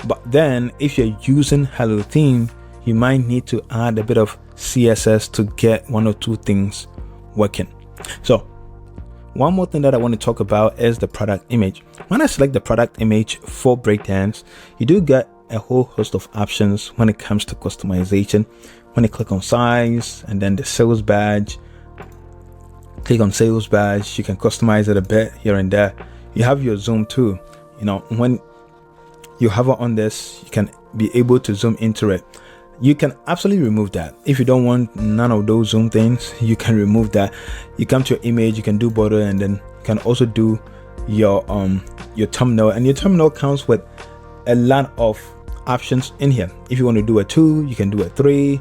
but then if you're using Hello Theme, you might need to add a bit of CSS to get 1 or 2 things working. So one more thing that I want to talk about is the product image. When I select the product image for Breakdance, you do get a whole host of options when it comes to customization. When you click on size and then the sales badge, click on sales badge, you can customize it a bit here and there. You have your zoom too. You know, when you hover on this, you can be able to zoom into it. You can absolutely remove that. If you don't want none of those zoom things, you can remove that. You come to your image, you can do border, and then you can also do your thumbnail, and your thumbnail comes with a lot of options in here. If you want to do a 2, you can do a 3,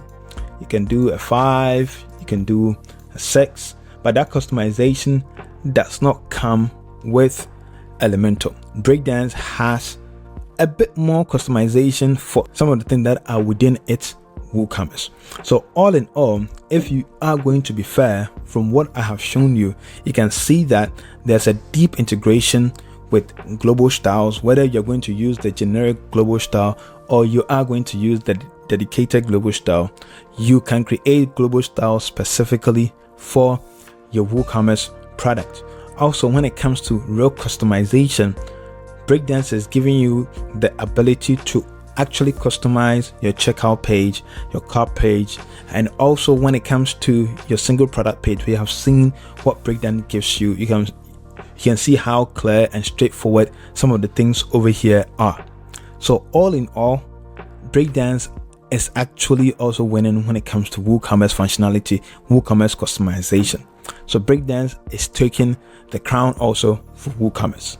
you can do a 5, you can do a 6. But that customization does not come with Elementor. Breakdance has a bit more customization for some of the things that are within its WooCommerce. So all in all, if you are going to be fair, from what I have shown you, you can see that there's a deep integration with global styles, whether you're going to use the generic global style or you are going to use the dedicated global style. You can create global styles specifically for your WooCommerce product. Also, when it comes to real customization, Breakdance is giving you the ability to actually customize your checkout page, your cart page, and also when it comes to your single product page, we have seen what Breakdance gives you. You can see how clear and straightforward some of the things over here are. So all in all, Breakdance is actually also winning when it comes to WooCommerce functionality, WooCommerce customization. So Breakdance is taking the crown also for WooCommerce.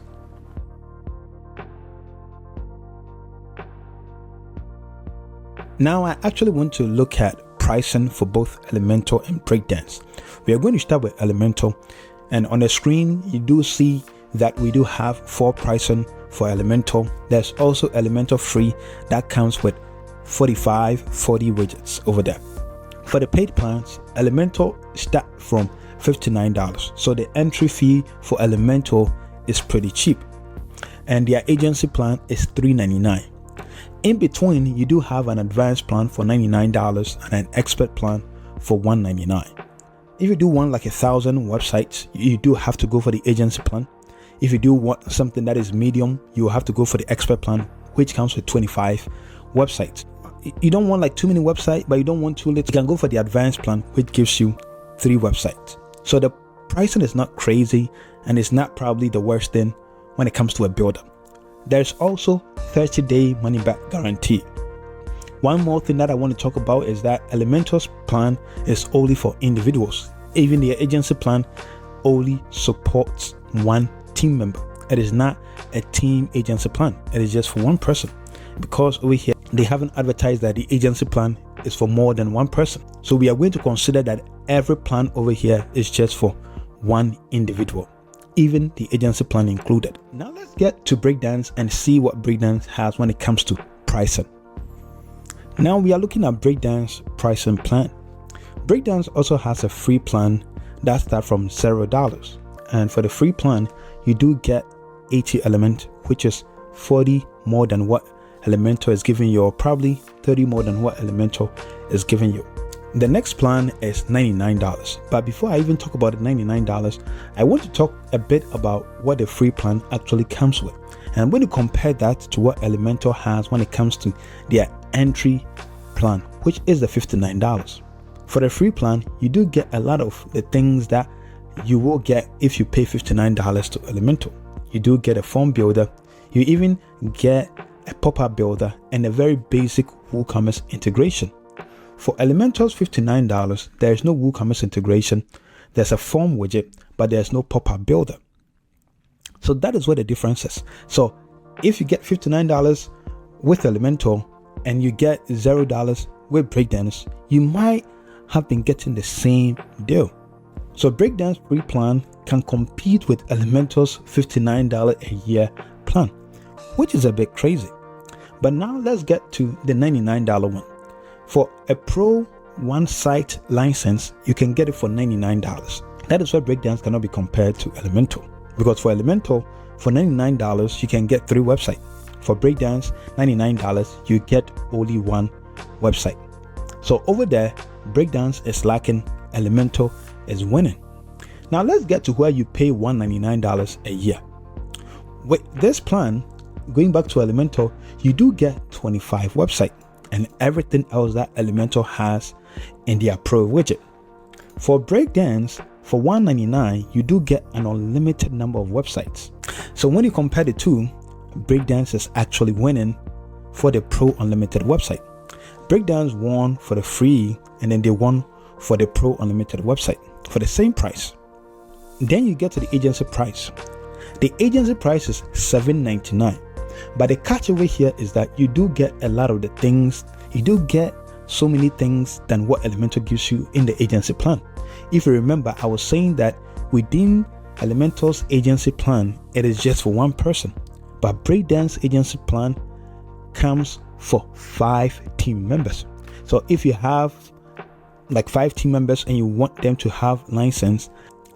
Now I actually want to look at pricing for both Elementor and Breakdance. We are going to start with Elementor, and on the screen you do see that we do have 4 pricing for Elementor. There's also Elementor free that comes with 40 widgets over there. For the paid plans, Elementor start from $59, so the entry fee for Elementor is pretty cheap. and their agency plan is $399. In between, you do have an advanced plan for $99 and an expert plan for $199. If you do want like 1,000 websites, you do have to go for the agency plan. If you do want something that is medium, you have to go for the expert plan, which comes with 25 websites. You don't want like too many websites, but you don't want too little. You can go for the advanced plan, which gives you 3 websites. So the pricing is not crazy, and it's not probably the worst thing when it comes to a builder. There's also 30-day money-back guarantee. One more thing that I want to talk about is that Elementor's plan is only for individuals. Even the agency plan only supports one team member. It is not a team agency plan. It is just for one person, because over here they haven't advertised that the agency plan is for more than one person. So we are going to consider that every plan over here is just for one individual, even the agency plan included. Now let's get to Breakdance and see what Breakdance has when it comes to pricing. Now we are looking at Breakdance pricing plan. Breakdance also has a free plan that starts from $0. And for the free plan, you do get 80 elements, which is 40 more than what Elementor is giving you, or probably 30 more than what Elementor is giving you. The next plan is $99. But before I even talk about the $99, I want to talk a bit about what the free plan actually comes with. And I'm going to compare that to what Elementor has when it comes to their entry plan, which is the $59. For the free plan, you do get a lot of the things that you will get if you pay $59 to Elementor. You do get a form builder. You even get a pop-up builder and a very basic WooCommerce integration. For Elementor's $59, there is no WooCommerce integration. There's a form widget, but there's no pop-up builder. So that is where the difference is. So if you get $59 with Elementor and you get $0 with Breakdance, you might have been getting the same deal. So Breakdance free plan can compete with Elementor's $59 a year plan, which is a bit crazy. But now let's get to the $99 one. For a pro one-site license, you can get it for $99. That is why Breakdance cannot be compared to Elementor. Because for Elementor, for $99, you can get 3 websites. For Breakdance, $99, you get only 1 website. So over there, Breakdance is lacking, Elementor is winning. Now let's get to where you pay $199 a year. With this plan, going back to Elementor, you do get 25 websites and everything else that Elementor has in their pro widget. For Breakdance, for $199, you do get an unlimited number of websites. So when you compare the two, Breakdance is actually winning for the pro unlimited website. Breakdance won for the free, and then they won for the pro unlimited website for the same price. Then you get to the agency price. The agency price is $799. But the catch over here is that you do get a lot of the things. You do get so many things than what Elementor gives you in the agency plan. If you remember, I was saying that within Elementor's agency plan, it is just for one person. But Breakdance agency plan comes for 5 team members. So if you have like 5 team members and you want them to have license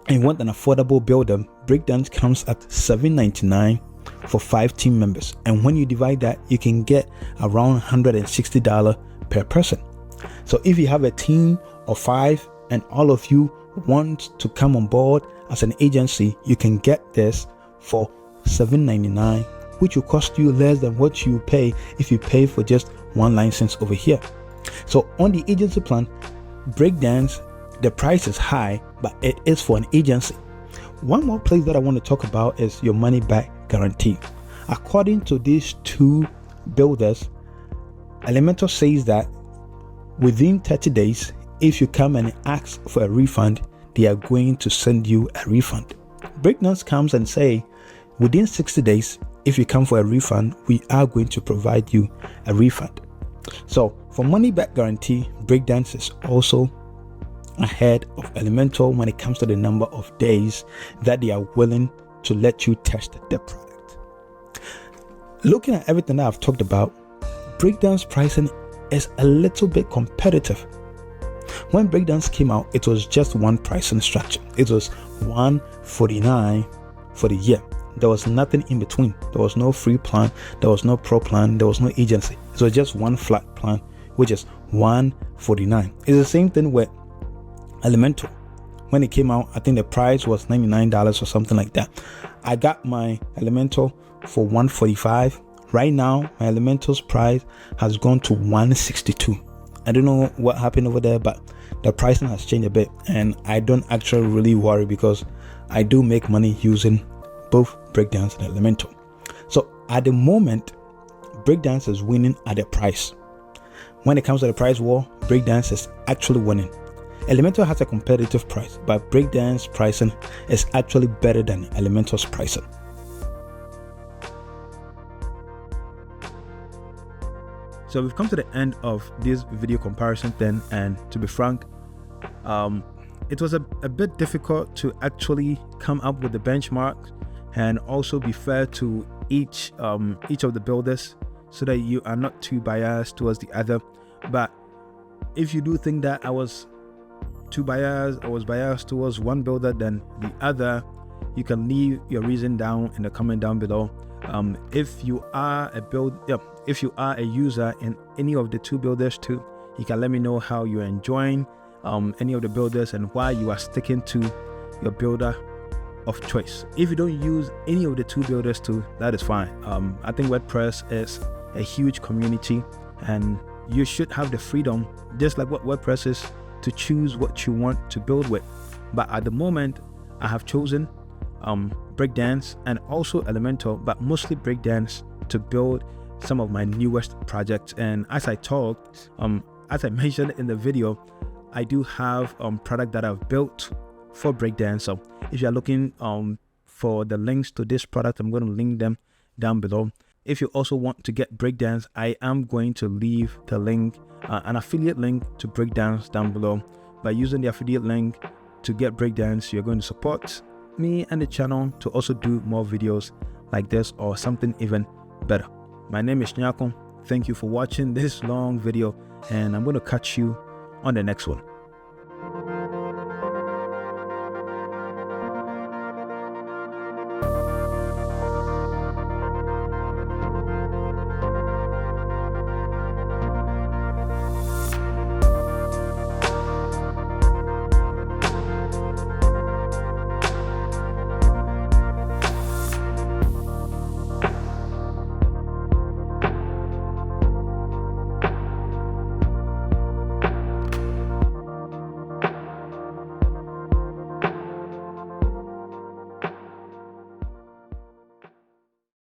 and you want an affordable builder, Breakdance comes at $799 for 5 team members. And when you divide that, you can get around $160 per person. So if you have a team of 5 and all of you want to come on board as an agency, you can get this for $799, which will cost you less than what you pay if you pay for just one license over here. So on the agency plan, Breakdance, the price is high, but it is for an agency. One more place that I want to talk about is your money back guarantee. According to these 2 builders, Elementor says that within 30 days, if you come and ask for a refund, they are going to send you a refund. Breakdance comes and say, within 60 days, if you come for a refund, we are going to provide you a refund. So for money back guarantee, Breakdance is also ahead of Elementor when it comes to the number of days that they are willing to let you test the product. Looking at everything that I've talked about, Breakdance pricing is a little bit competitive. When Breakdance came out, it was just one pricing structure. It was $149 for the year. there was nothing in between. There was no free plan, there was no pro plan, there was no agency. So just one flat plan, which is $149. It's the same thing with Elementor. When it came out, I think the price was $99 or something like that. I got my Elementor for $145. Right now, my Elementor's price has gone to $162. I don't know what happened over there, but the pricing has changed a bit, and I don't actually really worry because I do make money using both Breakdance and Elementor. So at the moment, Breakdance is winning at the price. When it comes to the price war, Breakdance is actually winning. Elementor has a competitive price, but Breakdance pricing is actually better than Elementor's pricing. So we've come to the end of this video comparison thing, and to be frank, it was a bit difficult to actually come up with the benchmarks and also be fair to each of the builders so that you are not too biased towards the other. But if you do think that I was too biased, I was biased towards one builder than the other, you can leave your reason down in the comment down below. If you are a user in any of the two builders too, you can let me know how you're enjoying any of the builders and why you are sticking to your builder of choice. If you don't use any of the two builders too, that is fine. I think WordPress is a huge community, and you should have the freedom, just like what WordPress is, to choose what you want to build with. But at the moment, I have chosen Breakdance and also Elementor, but mostly Breakdance, to build some of my newest projects. And as I talked, as I mentioned in the video, I do have product that I've built for Breakdance. So if you're looking for the links to this product, I'm going to link them down below. If you also want to get Breakdance, I am going to leave the link, an affiliate link to Breakdance down below. By using the affiliate link to get Breakdance, you're going to support me and the channel to also do more videos like this or something even better. My name is Nyako. Thank you for watching this long video, and I'm going to catch you on the next one.